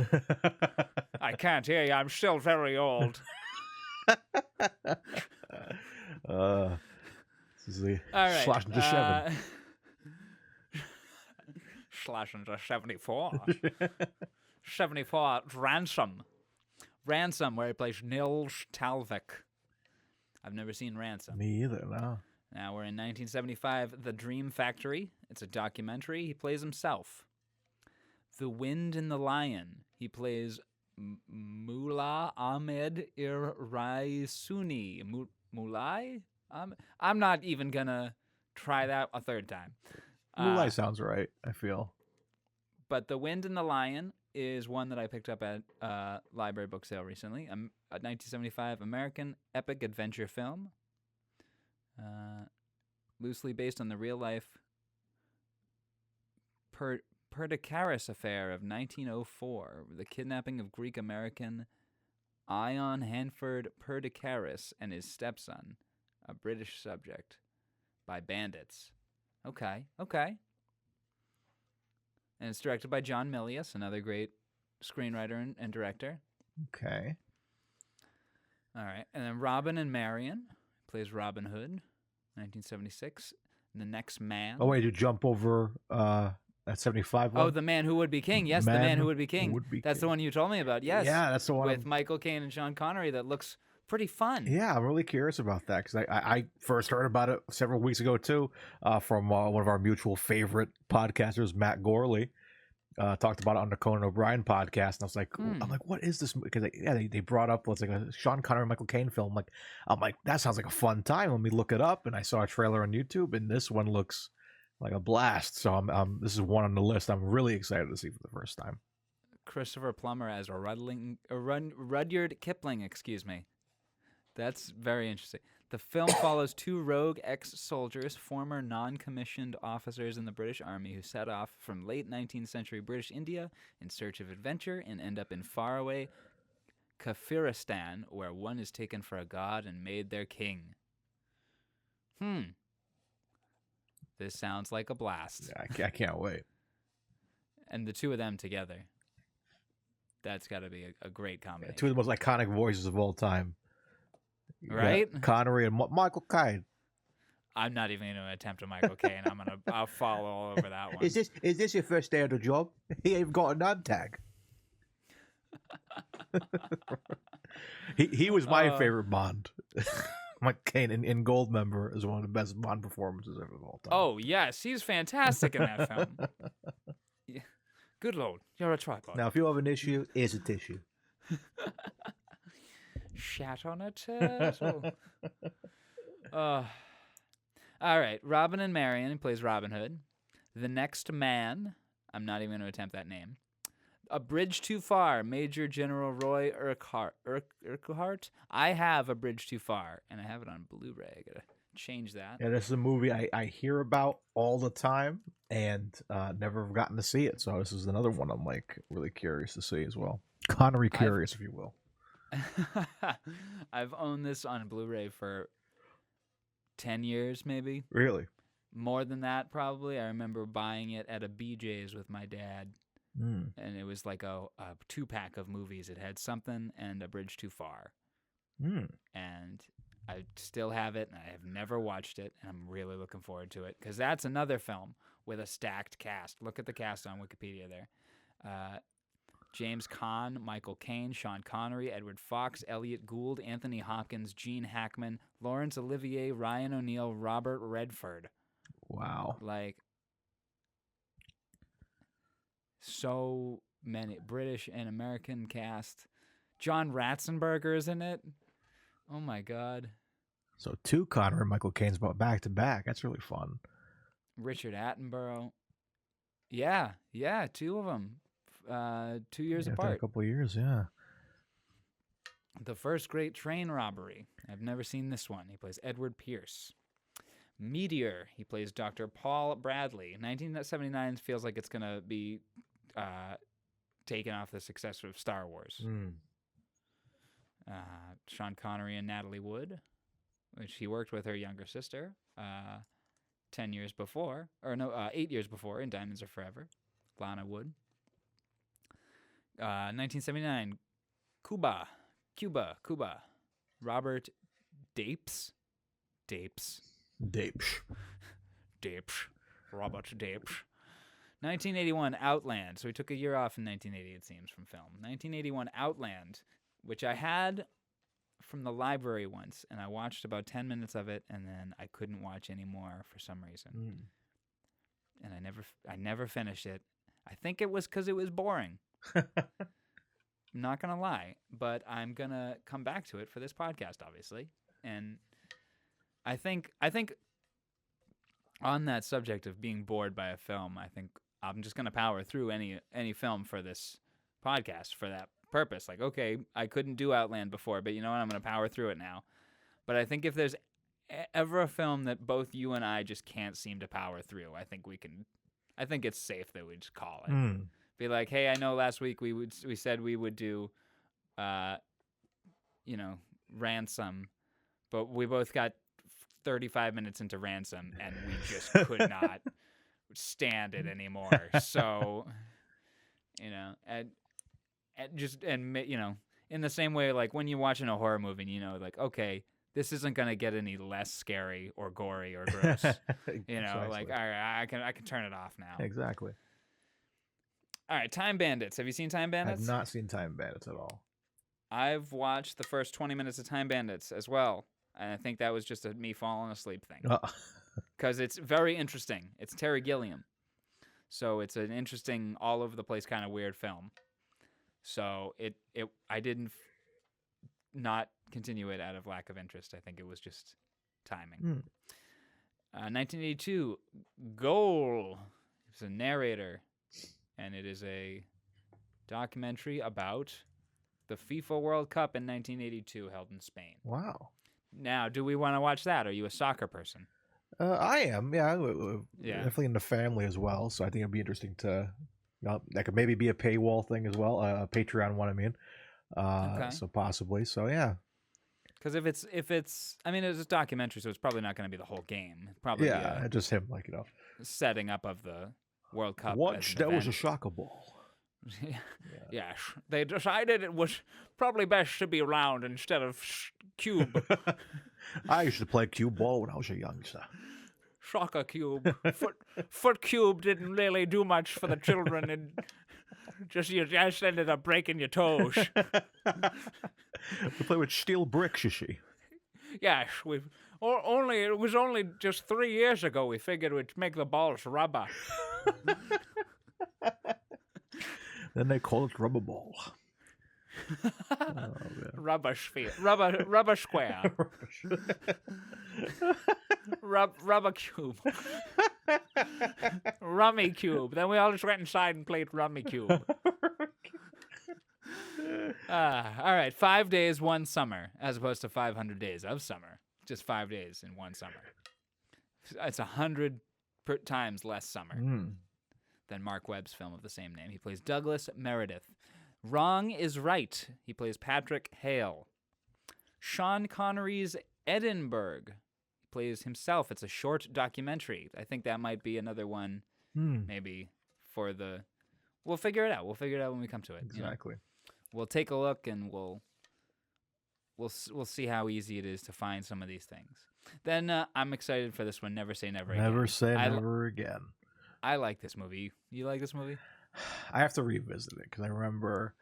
I can't hear you. I'm still very old. This is the All right. slash into 7. Slash into 74. 74, Ransom. Ransom, where he plays Nils Talvik. I've never seen Ransom. Me either, no. Now we're in 1975, The Dream Factory. It's a documentary. He plays himself. The Wind and the Lion. He plays Mullah Ahmed Iraisuni. Mulai? I'm not even going to try that a third time. Mulai sounds right, I feel. But The Wind and the Lion is one that I picked up at library book sale recently. A 1975 American epic adventure film. Loosely based on the real-life Perdicaris affair of 1904, the kidnapping of Greek-American Ion Hanford Perdicaris and his stepson, a British subject, by bandits. Okay. And it's directed by John Milius, another great screenwriter and director. Okay. All right. And then Robin and Marion plays Robin Hood, 1976. The Next Man. Oh, wait, you jump over that 75 one? Oh, The Man Who Would Be King. Yes, The Man Who Would Be King. That's the one you told me about. Yes. Yeah, that's the one. With Michael Caine and Sean Connery that looks pretty fun. Yeah, I'm really curious about that because I first heard about it several weeks ago too from one of our mutual favorite podcasters, Matt Gorley. Talked about it on the Conan O'Brien podcast, and I was like, I'm like, what is this? Because they brought up what's like a Sean Connery, Michael Caine film. I'm like, that sounds like a fun time. Let me look it up, and I saw a trailer on YouTube, and this one looks like a blast. So this is one on the list. I'm really excited to see for the first time. Christopher Plummer as Rudyard Kipling. Excuse me. That's very interesting. The film follows two rogue ex-soldiers, former non-commissioned officers in the British Army who set off from late 19th century British India in search of adventure and end up in faraway Kafiristan, where one is taken for a god and made their king. This sounds like a blast. Yeah, I can't wait. And the two of them together. That's got to be a great combination. Yeah, two of the most iconic voices of all time. Right? Connery and Michael Caine. I'm not even going to attempt a Michael Caine. I'll follow all over that one. Is this your first day on the job? He ain't got a name tag. he was my favorite Bond. Mike Caine in Goldmember is one of the best Bond performances ever of all time. Oh yes, he's fantastic in that film. Yeah. Good Lord, you're a tripod. Now, if you have an issue, here's a tissue. Shat on a turtle. All right, Robin and Marion, he plays Robin Hood. The Next Man, I'm not even going to attempt that name. A Bridge Too Far, Major General Roy Urquhart. I have A Bridge Too Far, and I have it on Blu-ray. I got to change that. Yeah, this is a movie I hear about all the time and never have gotten to see it. So this is another one I'm like really curious to see as well. Connery curious, if you will. I've owned this on Blu-ray for 10 years, maybe. Really? More than that, probably. I remember buying it at a BJ's with my dad. And it was like a 2-pack of movies. It had something and A Bridge Too Far. And I still have it, and I have never watched it, and I'm really looking forward to it, because that's another film with a stacked cast. Look at the cast on Wikipedia there. James Caan, Michael Caine, Sean Connery, Edward Fox, Elliot Gould, Anthony Hopkins, Gene Hackman, Laurence Olivier, Ryan O'Neal, Robert Redford. Wow. Like, so many British and American cast. John Ratzenberger is in it. Oh my God. So 2 Connery and Michael Caine's back to back. That's really fun. Richard Attenborough. Yeah, 2 of them. 2 years apart. A couple of years, yeah. The First Great Train Robbery. I've never seen this one. He plays Edward Pierce. Meteor. He plays Dr. Paul Bradley. 1979 feels like it's going to be taken off the success of Star Wars. Sean Connery and Natalie Wood, which he worked with her younger sister 8 years before in Diamonds Are Forever. Lana Wood. 1979, Cuba. Robert Dapes. Robert Dapes. 1981, Outland. So we took a year off in 1980, it seems, from film. 1981, Outland, which I had from the library once, and I watched about 10 minutes of it, and then I couldn't watch any more for some reason. And I never finished it. I think it was because it was boring. I'm not going to lie, but I'm going to come back to it for this podcast, obviously. And I think on that subject of being bored by a film, I think I'm just going to power through any film for this podcast for that purpose. Like, okay, I couldn't do Outland before, but you know what? I'm going to power through it now. But I think if there's ever a film that both you and I just can't seem to power through, I think it's safe that we just call it. Be like, hey, I know last week we said we would do, Ransom, but we both got 35 minutes into Ransom and we just could not stand it anymore. So, in the same way, like when you're watching a horror movie, like, okay, this isn't gonna get any less scary or gory or gross. Like, all right, I can turn it off now. Exactly. All right, Time Bandits. Have you seen Time Bandits? I've not seen Time Bandits at all. I've watched the first 20 minutes of Time Bandits as well, and I think that was just me falling asleep thing. Because it's very interesting. It's Terry Gilliam. So it's an interesting, all over the place kind of weird film. So I didn't not continue it out of lack of interest. I think it was just timing. 1982, Goal. It's a narrator, and it is a documentary about the FIFA World Cup in 1982 held in Spain. Wow. Now, do we want to watch that? Are you a soccer person? I am, yeah. Definitely in the family as well, so I think it'd be interesting to, that could maybe be a paywall thing as well, a Patreon one, I mean. Okay. So possibly, so yeah. Because if it's a documentary, so it's probably not going to be the whole game. Probably just him, setting up of the World Cup. Watch, that was a shocker ball. Yes, they decided it was probably best to be round instead of cube. I used to play cue ball when I was a youngster. Soccer cube. Foot cube didn't really do much for the children, and you just ended up breaking your toes. We play with steel bricks, you see. Yes, it was only just 3 years ago we figured we'd make the balls rubber. Then they call it rubber ball. Rubber sphere. Rubber square. Rubber cube. Rummy cube. Then we all just went inside and played Rummy cube. All right, 5 days, one summer, as opposed to 500 days of summer. Just 5 days in one summer. It's 100 times less summer than Mark Webb's film of the same name. He plays Douglas Meredith. Wrong is right. He plays Patrick Hale. Sean Connery's Edinburgh. He plays himself. It's a short documentary. I think that might be another one, maybe for the. We'll figure it out. We'll figure it out when we come to it. Exactly. You know? We'll take a look and we'll see how easy it is to find some of these things. Then I'm excited for this one. Never Say Never Again. Never Say Never Again. I like this movie. You like this movie? I have to revisit it because I remember,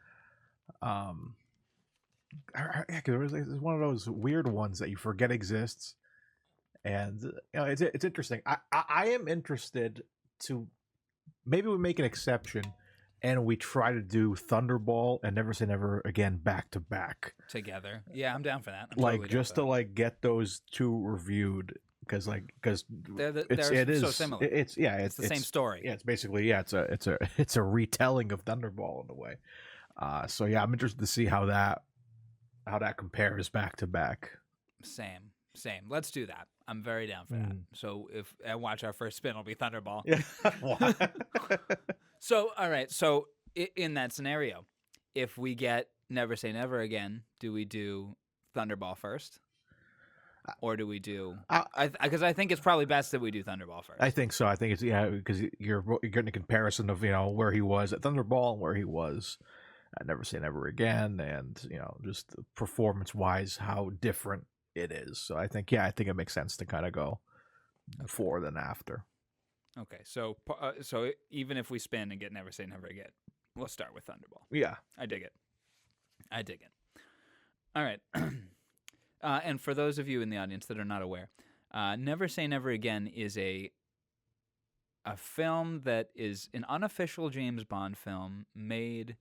it's one of those weird ones that you forget exists, and it's interesting. I am interested to maybe we make an exception, and we try to do Thunderball and Never Say Never Again back to back together. Yeah, I'm down for that. I'm like totally just to like get those two reviewed. Because they're so similar. It's the same story. Yeah, it's basically it's a retelling of Thunderball in a way. So yeah, I'm interested to see how that compares back to back. Same. Let's do that. I'm very down for that. So if I watch our first spin, it'll be Thunderball. Yeah. So all right. So in that scenario, if we get Never Say Never Again, do we do Thunderball first? Or do we do? Because I think it's probably best that we do Thunderball first. I think so. I think it's because you're getting a comparison of where he was at Thunderball and where he was at Never Say Never Again, and just performance wise how different it is. So I think it makes sense to kind of go before than after. Okay, so even if we spin and get Never Say Never Again, we'll start with Thunderball. Yeah, I dig it. All right. And for those of you in the audience that are not aware, Never Say Never Again is a film that is an unofficial James Bond film made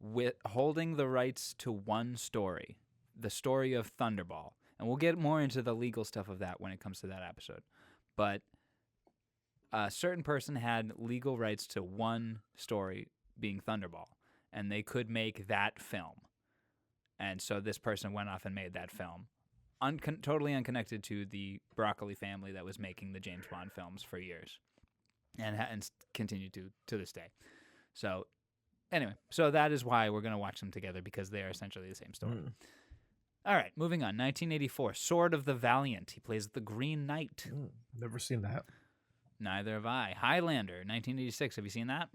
with holding the rights to one story, the story of Thunderball. And we'll get more into the legal stuff of that when it comes to that episode. But a certain person had legal rights to one story being Thunderball, and they could make that film. And so this person went off and made that film. Totally unconnected to the Broccoli family that was making the James Bond films for years, and continued to this day. So, anyway, that is why we're going to watch them together, because they are essentially the same story. All right, moving on. 1984, Sword of the Valiant. He plays the Green Knight. Never seen that. Neither have I. Highlander, 1986. Have you seen that?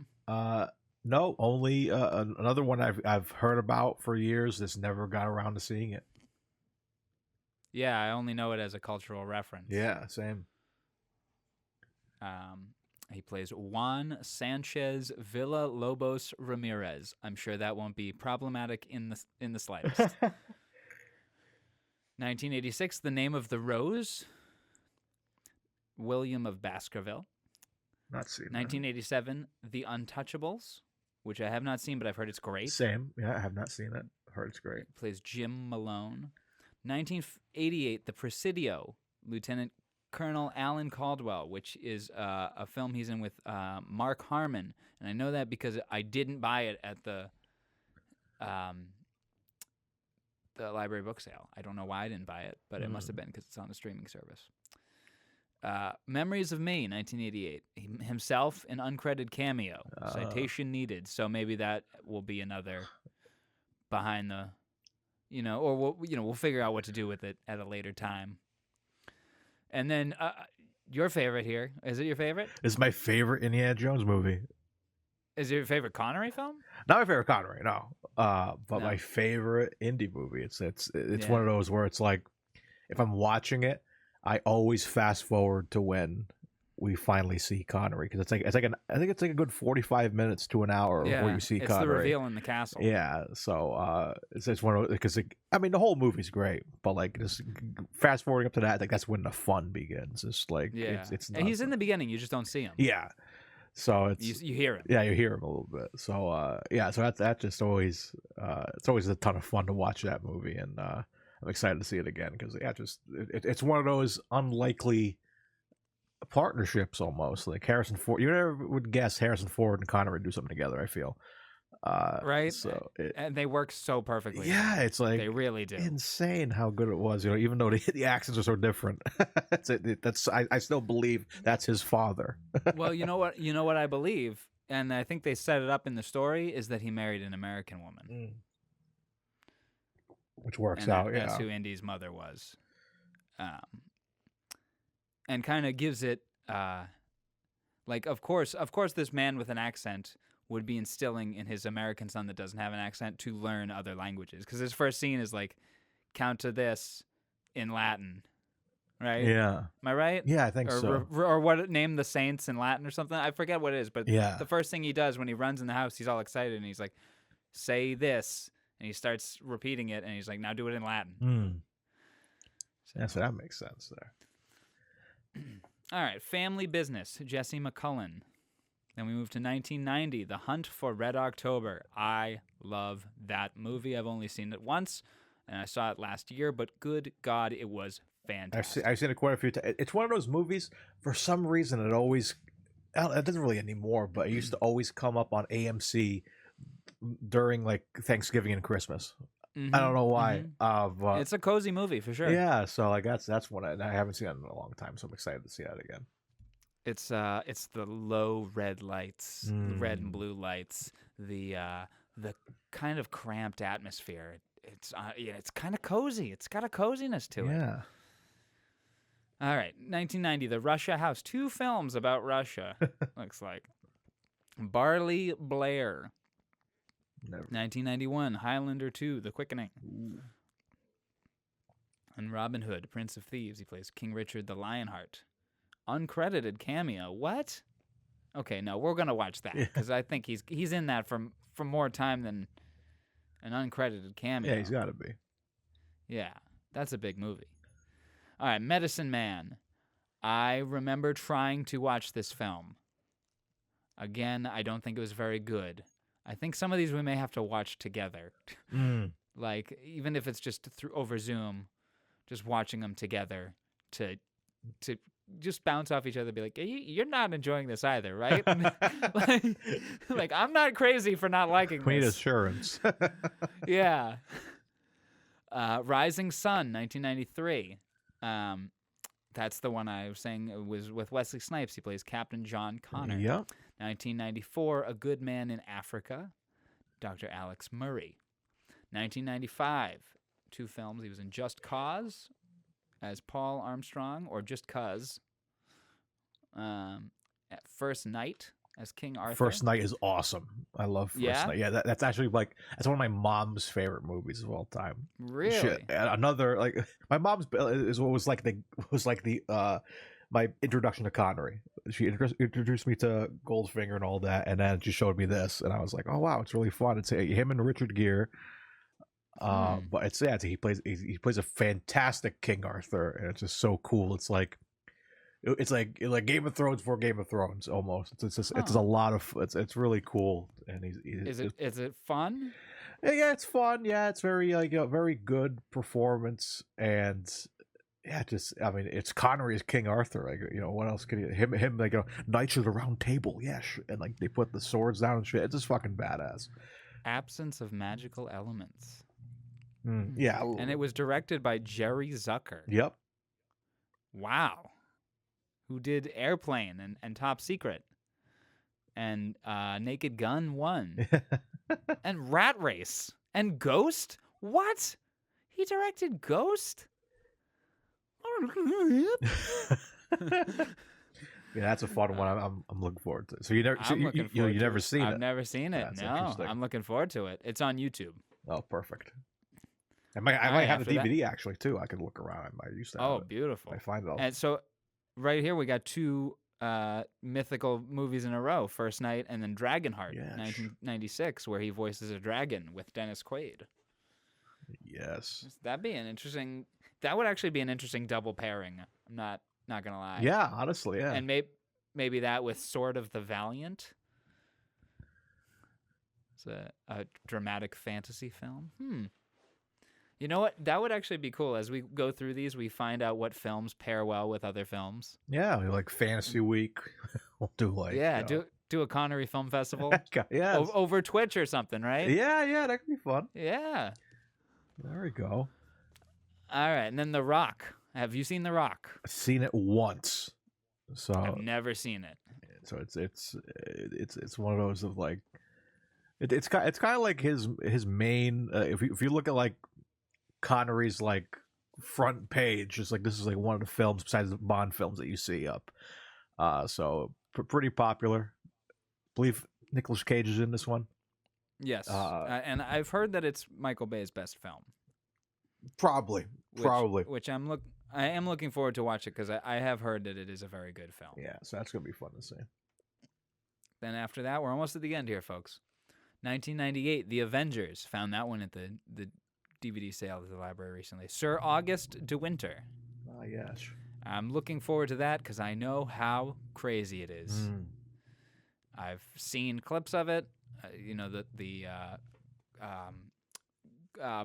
No, only another one I've heard about for years. Just never got around to seeing it. Yeah, I only know it as a cultural reference. Yeah, same. He plays Juan Sanchez Villa-Lobos Ramirez. I'm sure that won't be problematic in the slightest. 1986, The Name of the Rose. William of Baskerville. Not seen. 1987, The Untouchables, which I have not seen, but I've heard it's great. Same. Yeah, I have not seen it. Heard it's great. Plays Jim Malone. 1988, The Presidio, Lieutenant Colonel Alan Caldwell, which is a film he's in with Mark Harmon. And I know that because I didn't buy it at the library book sale. I don't know why I didn't buy it, but it must have been because it's on a streaming service. Memories of Me, 1988. Himself, an uncredited cameo. Citation needed. So maybe that will be another behind the... or we'll figure out what to do with it at a later time. And then your favorite here. Is it your favorite? It's my favorite Indiana Jones movie. Is your favorite Connery film? Not my favorite Connery, no. But No. my favorite indie movie. It's Yeah. one of those where it's like, if I'm watching it, I always fast forward to when we finally see Connery, because I think it's like a good 45 minutes to an hour before you see it's Connery. the reveal in the castle. Yeah, so it's one of those, because I mean the whole movie's great, but like just fast forwarding up to that, like that's when the fun begins. It's like it's and he's in the beginning. You just don't see him. yeah. So it's You hear him. Yeah, you hear him a little bit. So so that just always it's always a ton of fun to watch that movie, and I'm excited to see it again because it's one of those unlikely partnerships almost. Like Harrison Ford, you never would guess Harrison Ford and Connery do something together. I feel Right. So and they work so perfectly. yeah, it's like they really do. insane how good it was. Even though the accents are so different, I still believe that's his father. Well, you know what I believe, and I think they set it up in the story, is that he married an American woman. Which works And out. That's who Indy's mother was, and kind of gives it like of course this man with an accent would be instilling in his American son that doesn't have an accent to learn other languages, because his first scene is like, count to this in Latin, right? Yeah. Am I right? Yeah, I think or, so. Or what? Name the saints in Latin or something. I forget what it is, but Yeah. the first thing he does when he runs in the house, he's all excited and he's like, "Say this," and he starts repeating it, and he's like, "Now do it in Latin." Yeah, so that makes sense there. All right, Family Business, Jesse McCullen. Then we move to 1990, The Hunt for Red October. I love that movie. I've only seen it once, and I saw it last year, but good God, it was fantastic. I've seen it quite a few times. It's one of those movies, for some reason, it doesn't really anymore, but it used to always come up on AMC during like Thanksgiving and Christmas. I don't know why. But It's a cozy movie for sure. yeah, so like that's one I haven't seen it in a long time, so I'm excited to see that again. It's the low red lights, red and blue lights, the kind of cramped atmosphere. It's kind of cozy. It's got a coziness to it. Yeah. All right, 1990, The Russia House. 2 films about Russia. Looks like Barley Blair. Never. 1991, Highlander 2, The Quickening. And Robin Hood, Prince of Thieves. He plays King Richard the Lionheart. Uncredited cameo. What? Okay, no, we're gonna watch that because I think he's in that for more time than an uncredited cameo. Yeah, he's got to be. Yeah, that's a big movie. All right, Medicine Man. I remember trying to watch this film. Again, I don't think it was very good. I think some of these we may have to watch together. Like, even if it's just over Zoom, just watching them together to just bounce off each other and be like, hey, you're not enjoying this either, right? like, I'm not crazy for not liking We need this. assurance. Yeah. Rising Sun, 1993. That's the one I was saying. It was with Wesley Snipes. He plays Captain John Connor. Yep. 1994, A Good Man in Africa, Dr. Alex Murray. 1995, 2 films. He was in Just Cause as Paul Armstrong, or Just Cuz. At First Night as King Arthur. First Night is awesome. I love First Night. Yeah, that's actually that's one of my mom's favorite movies of all time. Really? Shit. Another like my mom's is what was like the my introduction to Connery. She introduced me to Goldfinger and all that, and then she showed me this, and I was like, oh wow, it's really fun. It's him and Richard Gere. But he plays a fantastic King Arthur, and it's just so cool. It's like Game of Thrones for Game of Thrones almost. It's a lot of it's really cool, and is it fun? Yeah, it's fun. Yeah, it's very very good performance, and yeah, it's Connery as King Arthur. What else could him knights of the Round Table? Yeah, and they put the swords down and shit. It's just fucking badass. Absence of magical elements. Yeah, and it was directed by Jerry Zucker. Yep. Wow. Who did Airplane and Top Secret and Naked Gun 1 and Rat Race and Ghost? What? He directed Ghost? Yeah, that's a fun one. I'm looking forward to. So you never, so I'm looking you forward to never it. seen it? I've never seen it. That's No, interesting. I'm looking forward to it. It's on YouTube. Oh, perfect. I might have the DVD actually too. I could look around. I might used to have Oh, it. beautiful. I find it all. And so, right here we got two mythical movies in a row: First Night and then Dragonheart, Yes. 1996, where he voices a dragon with Dennis Quaid. Yes. That'd be an interesting. That would actually be an interesting double pairing. I'm not gonna lie. Yeah, honestly, yeah. And maybe that with Sword of the Valiant. It's a dramatic fantasy film. You know what? That would actually be cool. As we go through these, we find out what films pair well with other films. Yeah, we like Fantasy Week. We'll do like do a Connery Film Festival. Yeah, Over Twitch or something, right? yeah, that could be fun. Yeah. There we go. All right, and then The Rock. Have you seen The Rock? I've seen it once, so I've never seen it. so it's one of those of like it's kind of like his main. If you look at like Connery's like front page, it's like this is like one of the films besides the Bond films that you see up. So pretty popular. I believe Nicolas Cage is in this one. Yes, and I've heard that it's Michael Bay's best film. Probably. Which I am looking forward to watch it because I have heard that it is a very good film. Yeah, so that's gonna be fun to see. Then after that, we're almost at the end here, folks. 1998, The Avengers. Found that one at the DVD sale at the library recently. Sir August de Winter. Ah, yes. I'm looking forward to that because I know how crazy it is. I've seen clips of it. The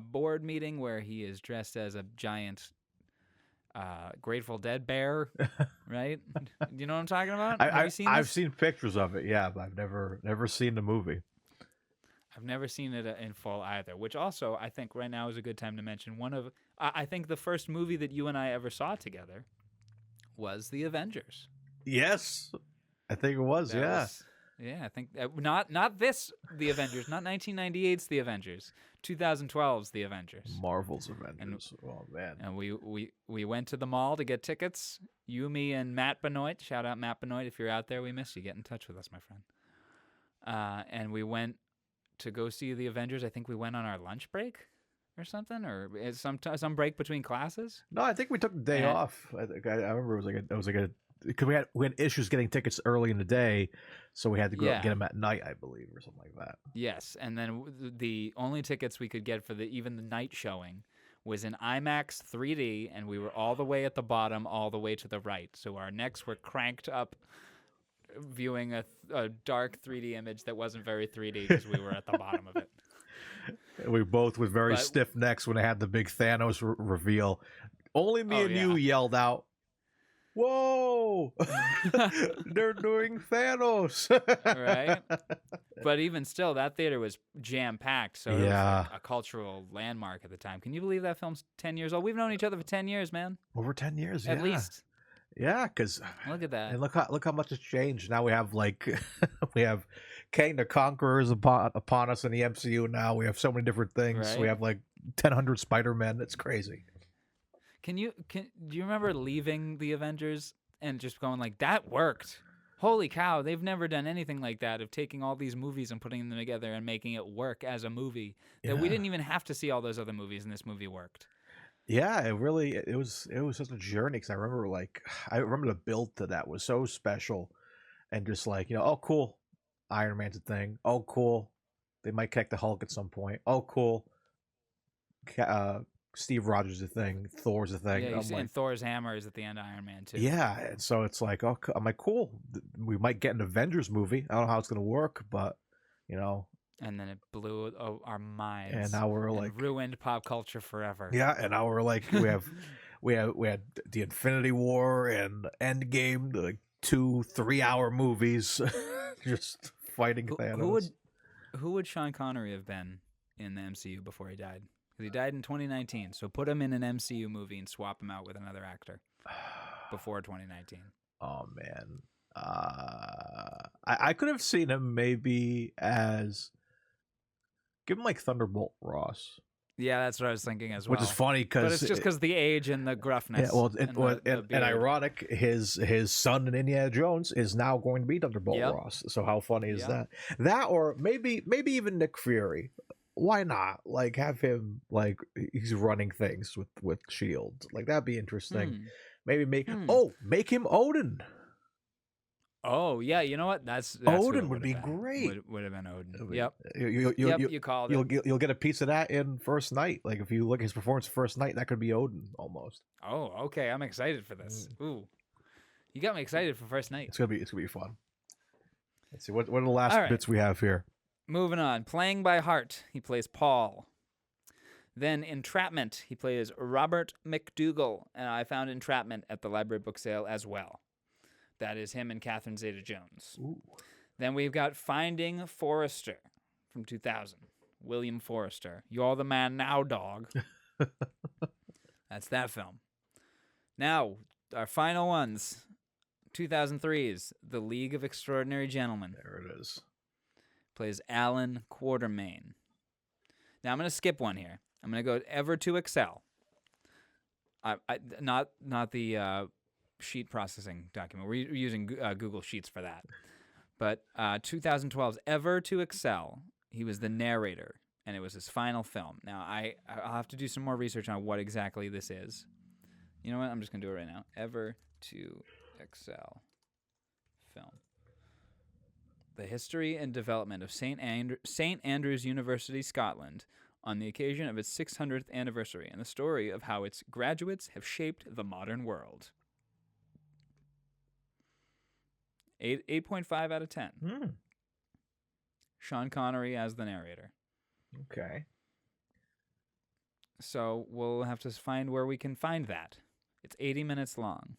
board meeting where he is dressed as a giant Grateful Dead bear, right? Do you know what I'm talking about? Have you seen this? I've seen pictures of it, yeah, but I've never seen the movie. I've never seen it in full either, which also I think right now is a good time to mention I think the first movie that you and I ever saw together was The Avengers. Yes, I think it was. I think not this The Avengers, not 1998's The Avengers, 2012's The Avengers. Marvel's Avengers. Oh man! And we went to the mall to get tickets. You, me, and Matt Benoit. Shout out Matt Benoit if you're out there. We miss you. Get in touch with us, my friend. And we went to go see The Avengers. I think we went on our lunch break or something, or some break between classes. No, I think we took the day off. I remember it was like a because we had issues getting tickets early in the day, so we had to go out and get them at night, I believe, or something like that. Yes, and then the only tickets we could get for even the night showing was in IMAX 3D, and we were all the way at the bottom, all the way to the right. So our necks were cranked up, viewing a dark 3D image that wasn't very 3D because we were at the bottom of it. We both with very stiff necks when they had the big Thanos reveal. Only me and you yelled out, "Whoa! They're doing Thanos!" Right? But even still, that theater was jam-packed, so it was like a cultural landmark at the time. Can you believe that film's 10 years old? We've known each other for 10 years, man. Over 10 years, at least. Yeah, because look at that, and look how much has changed. Now we have like we have Kang the Conqueror's upon us in the MCU. Now we have so many different things. Right? We have like 1,000 Spider-Men. It's crazy. Do you remember leaving the Avengers and just going like, that worked? Holy cow, they've never done anything like that, of taking all these movies and putting them together and making it work as a movie. That we didn't even have to see all those other movies, and this movie worked. Yeah, it was such a journey, because I remember the build to that was so special, and just like, oh cool, Iron Man's a thing. Oh cool, they might kick the Hulk at some point. Oh cool, Steve Rogers is a thing, Thor's a thing. Yeah, and Thor's hammer is at the end of Iron Man too. Yeah, and so it's like, I'm like, cool, we might get an Avengers movie. I don't know how it's gonna work, but And then it blew our minds. And now we're like ruined pop culture forever. Yeah, and now we're like we had the Infinity War and Endgame, like 2-3 hour movies, just fighting Thanos. Who would Sean Connery have been in the MCU before he died? Because he died in 2019. So put him in an MCU movie and swap him out with another actor before 2019. Oh man, I could have seen him maybe as. Give him like Thunderbolt Ross. Yeah, that's what I was thinking as well. Which is funny because but it's just because the age and the gruffness. Yeah, well, the and ironic, his son in Indiana Jones is now going to be Thunderbolt Yep. Ross. So how funny is Yep. that? That or maybe even Nick Fury. Why not? Like have him like he's running things with Shield. Like that'd be interesting. Maybe make him Odin. Oh yeah, you know what? That's Odin would be great. Would have been Odin. Yep. You called it. You'll get a piece of that in First Night. Like if you look at his performance First Night, that could be Odin almost. Oh, okay. I'm excited for this. Ooh, you got me excited for First Night. It's gonna be fun. Let's see what are the last bits we have here. Moving on. Playing by Heart, he plays Paul. Then Entrapment, he plays Robert McDougall, and I found Entrapment at the library book sale as well. That is him and Catherine Zeta-Jones. Ooh. Then we've got Finding Forrester from 2000. William Forrester. You're the man now, dog. That's that film. Now, our final ones. 2003's The League of Extraordinary Gentlemen. There it is. Plays Alan Quatermain. Now, I'm going to skip one here. I'm going to go ever to Excel. Not the sheet processing document. We're using Google Sheets for that. But 2012's Ever to Excel, he was the narrator, and it was his final film. Now, I'll have to do some more research on what exactly this is. You know what? I'm just going to do it right now. Ever to Excel film. The history and development of St. Andrews University, Scotland, on the occasion of its 600th anniversary, and the story of how its graduates have shaped the modern world. 8.5 out of 10. Sean Connery as the narrator. Okay. So we'll have to find where we can find that. It's 80 minutes long.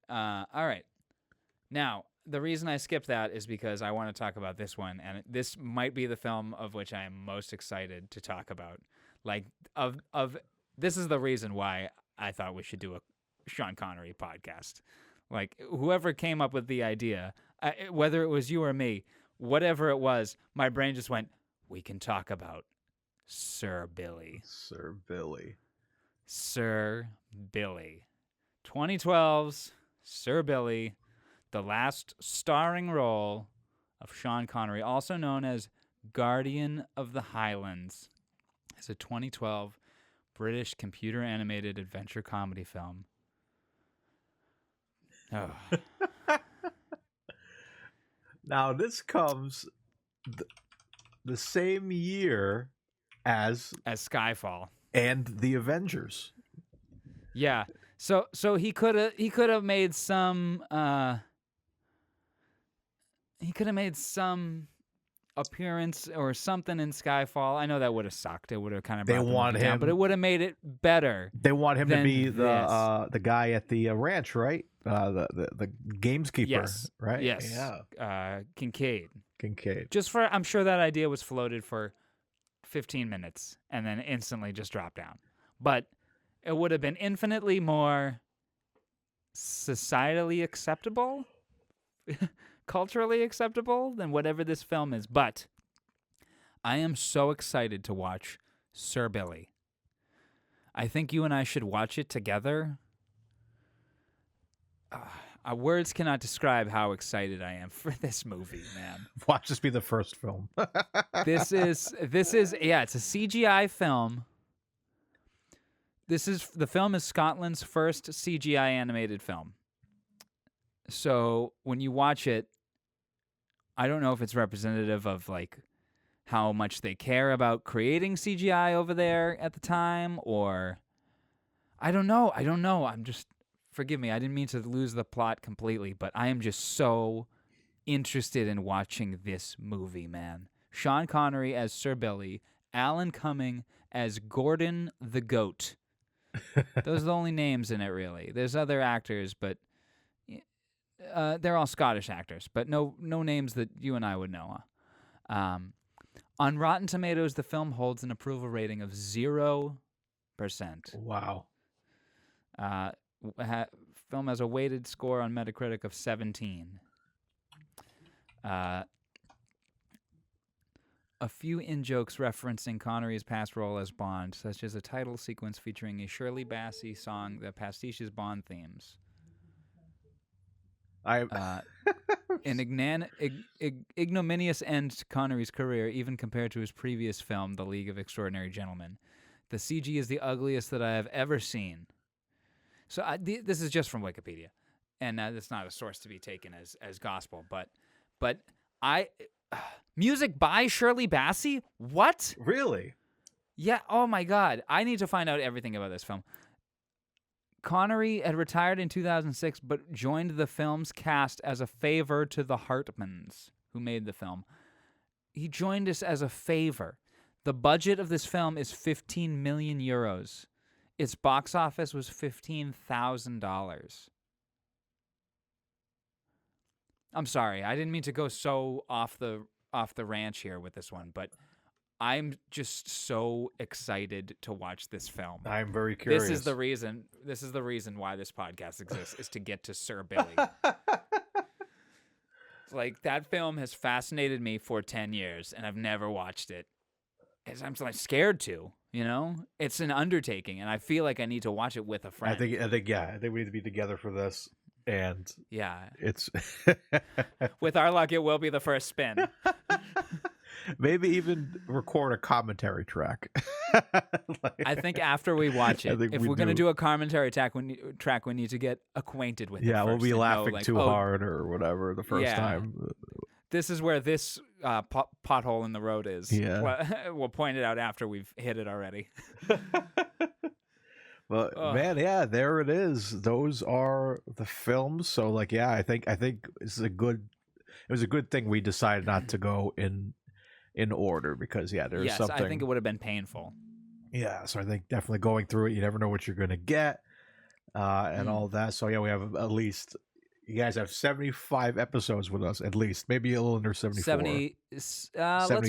All right. Now, the reason I skipped that is because I want to talk about this one, and this might be the film of which I am most excited to talk about. Like, this is the reason why I thought we should do a Sean Connery podcast. Like, whoever came up with the idea, whether it was you or me, whatever it was, my brain just went, we can talk about Sir Billy. Sir Billy. Sir Billy. 2012's Sir Billy, the last starring role of Sean Connery, also known as Guardian of the Highlands. It's a 2012 British computer-animated adventure comedy film. Oh. Now, this comes the same year as Skyfall and the Avengers. Yeah. So he could have made some appearance or something in Skyfall. I know that would have sucked. It would have kind of brought down, but it would have made it better. They want him to be the guy at the ranch, right? The gameskeeper, yes. right? Yes. Yeah. Kincaid. I'm sure that idea was floated for 15 minutes and then instantly just dropped down. But it would have been infinitely more societally acceptable, culturally acceptable than whatever this film is. But I am so excited to watch Sir Billy. I think you and I should watch it together. Words cannot describe how excited I am for this movie, man. Watch this be the first film. This is it's a CGI film. The film is Scotland's first CGI animated film. So when you watch it, I don't know if it's representative of like how much they care about creating CGI over there at the time, or I don't know. Forgive me, I didn't mean to lose the plot completely, but I am just so interested in watching this movie, man. Sean Connery as Sir Billy, Alan Cumming as Gordon the Goat. Those are the only names in it, really. There's other actors, but they're all Scottish actors, but no names that you and I would know. On Rotten Tomatoes, the film holds an approval rating of 0%. Wow. Film has a weighted score on Metacritic of 17. a few in-jokes referencing Connery's past role as Bond, such as a title sequence featuring a Shirley Bassey song that pastiches Bond themes. I An ignominious end to Connery's career, even compared to his previous film, The League of Extraordinary Gentlemen. The CG is the ugliest that I have ever seen. So this is just from Wikipedia, and that's not a source to be taken as gospel. But music by Shirley Bassey? What? really. Yeah. Oh my God. I need to find out everything about this film. Connery had retired in 2006, but joined the film's cast as a favor to the Hartmans, who made the film. He joined us as a favor. The budget of this film is 15 million euros. Its box office was $15,000. I'm sorry, I didn't mean to go so off the ranch here with this one, but I'm just so excited to watch this film. I'm very curious. This is the reason why this podcast exists, is to get to Sir Billy. Like, that film has fascinated me for 10 years, and I've never watched it. I'm like scared to, you know? It's an undertaking, and I feel like I need to watch it with a friend. I think we need to be together for this, and yeah, it's with our luck, it will be the first spin. maybe even record a commentary track. I think after we watch it, if we're going to do a commentary track, we need to get acquainted with it. Yeah, we'll first be and know, laughing like, too hard or whatever the first Yeah. time. This is where this pothole in the road is. Yeah. We'll point it out after we've hit it already. But man, yeah, there it is. Those are the films. So like, yeah, I think this is it was a good thing we decided not to go in order, because there's something. I think it would have been painful. Yeah, so I think definitely going through it, you never know what you're going to get, and all that. So yeah, we have at least, you guys have 75 episodes with us, at least, maybe a little under 74. Let's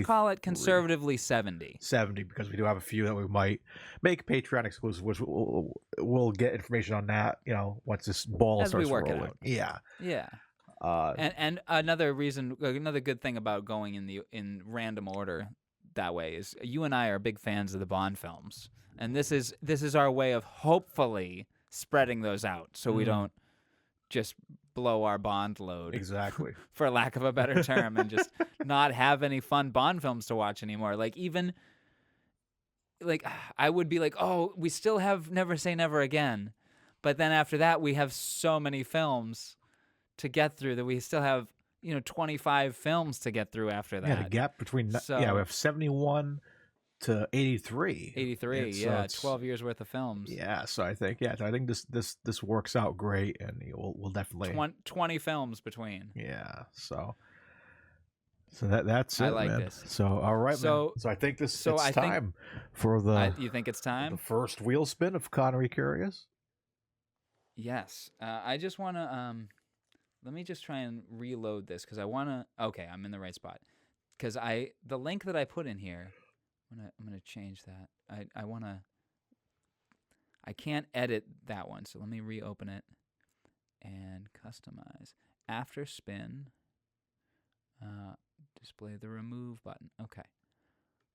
call it conservatively 70. 70, because we do have a few that we might make Patreon exclusive, which we'll get information on that, once this ball As we starts work it rolling. out. Yeah. Yeah. And another good thing about going in random order that way is you and I are big fans of the Bond films, and this is our way of hopefully spreading those out, so we don't just blow our Bond load, Exactly. for lack of a better term, and just not have any fun Bond films to watch anymore. Like, even like I would be like, oh, we still have Never Say Never Again, but then after that we have so many films to get through that we still have 25 films to get through after that. Yeah, the gap between we have 71 to 83. 83, 12 years worth of films. Yeah, so I think this works out great, and we'll definitely 20 films between. Yeah, so that's it. I like man. this. So all right, So- man. So I think it's I think- time for the You think it's time? the first wheel spin of Connery Curious. Yes. I just want to let me just try and reload this, because I want to. Okay, I'm in the right spot. Because the link that I put in here, I'm gonna change that. I want to. I can't edit that one, so let me reopen it and customize. After spin, display the remove button. Okay.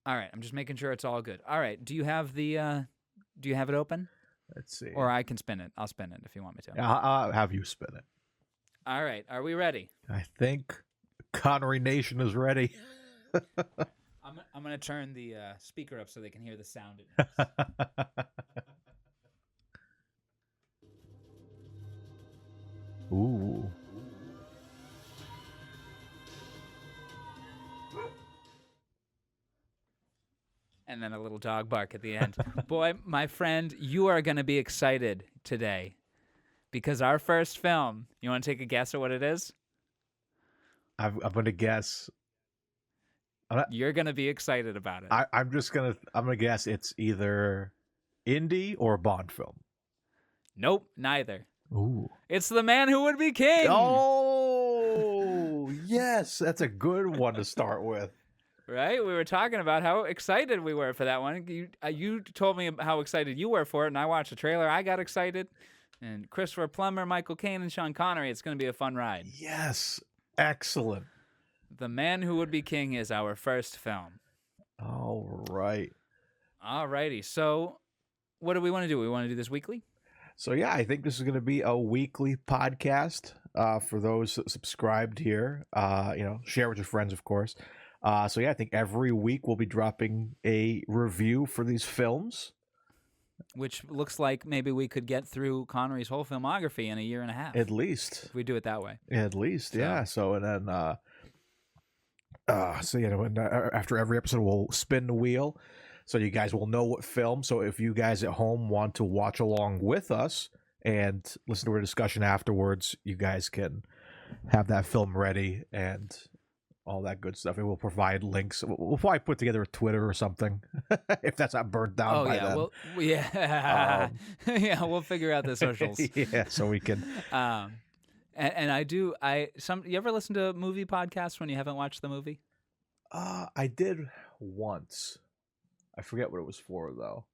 All right. I'm just making sure it's all good. All right. Do you have it open? Let's see. Or I can spin it. I'll spin it if you want me to. Yeah, I'll have you spin it. All right. Are we ready? I think Connery Nation is ready. I'm going to turn the speaker up so they can hear the sound. It makes. Ooh. And then a little dog bark at the end. Boy, my friend, you are going to be excited today, because our first film, you want to take a guess at what it is? I'm going to guess. You're going to be excited about it. I'm gonna guess it's either indie or a Bond film. Nope, neither. Ooh. It's The Man Who Would Be King. Oh, yes, that's a good one to start with. Right? We were talking about how excited we were for that one. You told me how excited you were for it, and I watched the trailer. I got excited. And Christopher Plummer, Michael Caine, and Sean Connery. It's going to be a fun ride. Yes, excellent. The Man Who Would Be King is our first film. All right. Alrighty. So, what do we want to do? We want to do this weekly? So yeah, I think this is going to be a weekly podcast for those subscribed here. Share with your friends, of course. So yeah, I think every week we'll be dropping a review for these films. Which looks like maybe we could get through Connery's whole filmography in a year and a half. At least. If we do it that way. At least, yeah. So and then, after every episode, we'll spin the wheel, so you guys will know what film. So if you guys at home want to watch along with us and listen to our discussion afterwards, you guys can have that film ready and all that good stuff. And we'll provide links. We'll probably put together a Twitter or something if that's not burnt down by then. Well, yeah. Yeah, we'll figure out the socials. Yeah, so we can. You ever listen to movie podcasts when you haven't watched the movie? I did once. I forget what it was for though,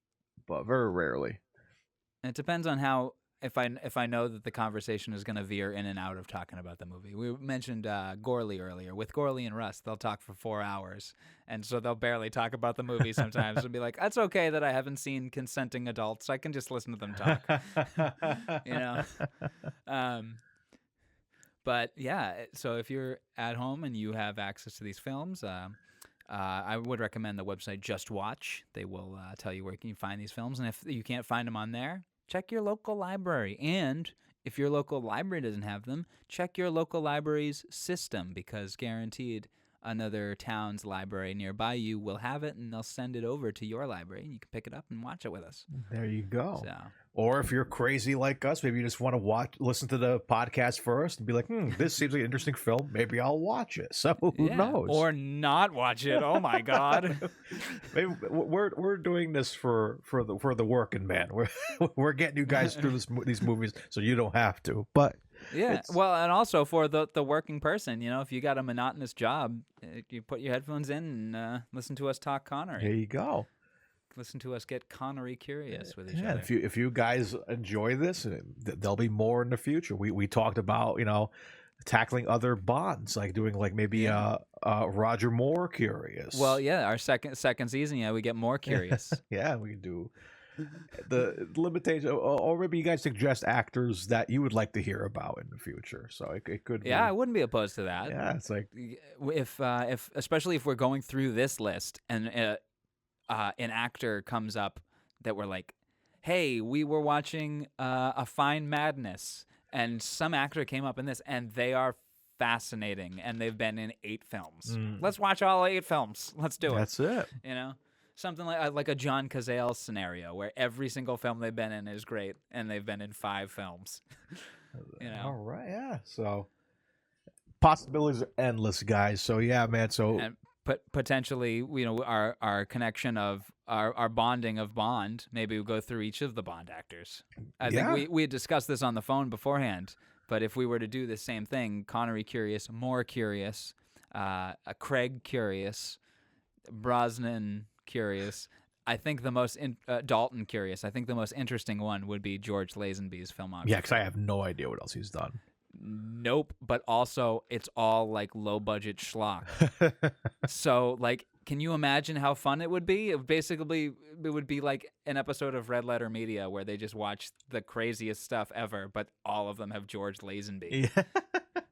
but very rarely. It depends on how. If I know that the conversation is going to veer in and out of talking about the movie. We mentioned Gorley earlier. With Gorley and Russ, they'll talk for 4 hours, and so they'll barely talk about the movie sometimes. It'll be like, that's okay that I haven't seen consenting adults. I can just listen to them talk. But yeah, so if you're at home and you have access to these films, I would recommend the website Just Watch. They will tell you where you can find these films, and if you can't find them on there, check your local library. And if your local library doesn't have them, check your local library's system, because guaranteed another town's library nearby you will have it, and they'll send it over to your library, and you can pick it up and watch it with us. There you go. So. Or if you're crazy like us, maybe you just want to listen to the podcast first and be like, this seems like an interesting film. Maybe I'll watch it. So who knows? Or not watch it. Oh my God. Maybe we're doing this for the working man. We're getting you guys through these movies so you don't have to. But yeah, well, and also for the working person, if you got a monotonous job, you put your headphones in and listen to us talk Connery. There you go. Listen to us get Connery curious with each other. If you guys enjoy this, there'll be more in the future. We talked about tackling other Bonds, like doing maybe Roger Moore curious. Well, yeah, our second season, we get more curious. Yeah, we can do the limitation, or maybe you guys suggest actors that you would like to hear about in the future. So it could. Yeah, I wouldn't be opposed to that. Yeah, it's like if especially if we're going through this list and an actor comes up that we're like, hey, we were watching A Fine Madness, and some actor came up in this, and they are fascinating, and they've been in 8 films. Let's watch all 8 films. Let's do it. That's it. Something like a John Cazale scenario where every single film they've been in is great, and they've been in 5 films. All right, yeah. So possibilities are endless, guys. So yeah, man. So. Potentially, our connection of our bonding of Bond. Maybe we'll go through each of the Bond actors. I think we had discussed this on the phone beforehand. But if we were to do the same thing, Connery curious, Moore curious, Craig curious, Brosnan curious. I think the most Dalton curious. I think the most interesting one would be George Lazenby's filmography. Yeah, because I have no idea what else he's done. Nope, but also it's all low budget schlock. So can you imagine how fun it would be? It would be like an episode of Red Letter Media where they just watch the craziest stuff ever, but all of them have George Lazenby. Yeah.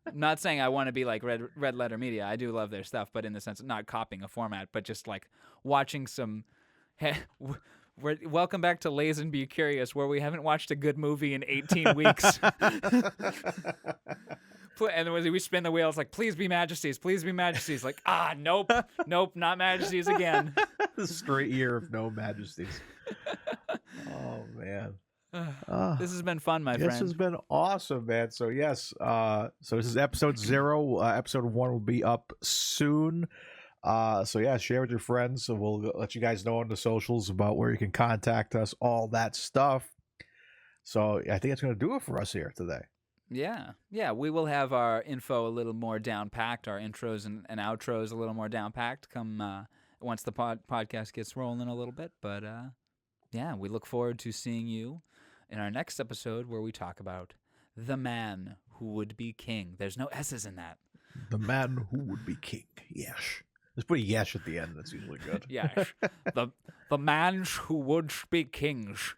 I'm not saying I want to be like Red Letter Media. I do love their stuff, but in the sense of not copying a format, but just watching some. Welcome back to Lazenby Curious, where we haven't watched a good movie in 18 weeks. And when we spin the wheel, it's please be Majesties, please be Majesties. Nope, not Majesties again. Straight year of no Majesties. Oh, man. This has been fun, my friend. This has been awesome, man. So, yes. So this is episode 0. Episode 1 will be up soon. So yeah, share with your friends. So we'll let you guys know on the socials about where you can contact us, all that stuff. So I think that's going to do it for us here today. Yeah. We will have our info a little more down packed, our intros and outros a little more down packed come once the podcast gets rolling a little bit. But yeah, we look forward to seeing you in our next episode where we talk about the man who would be king. There's no S's in that. The man who would be king. Yes. Just put a yes at the end. That's usually good. Yes. the man who would speak kings.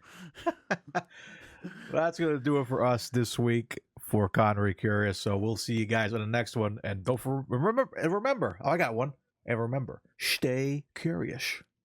That's going to do it for us this week for Connery Curious. So we'll see you guys on the next one. And remember, oh, I got one. And remember, stay curious.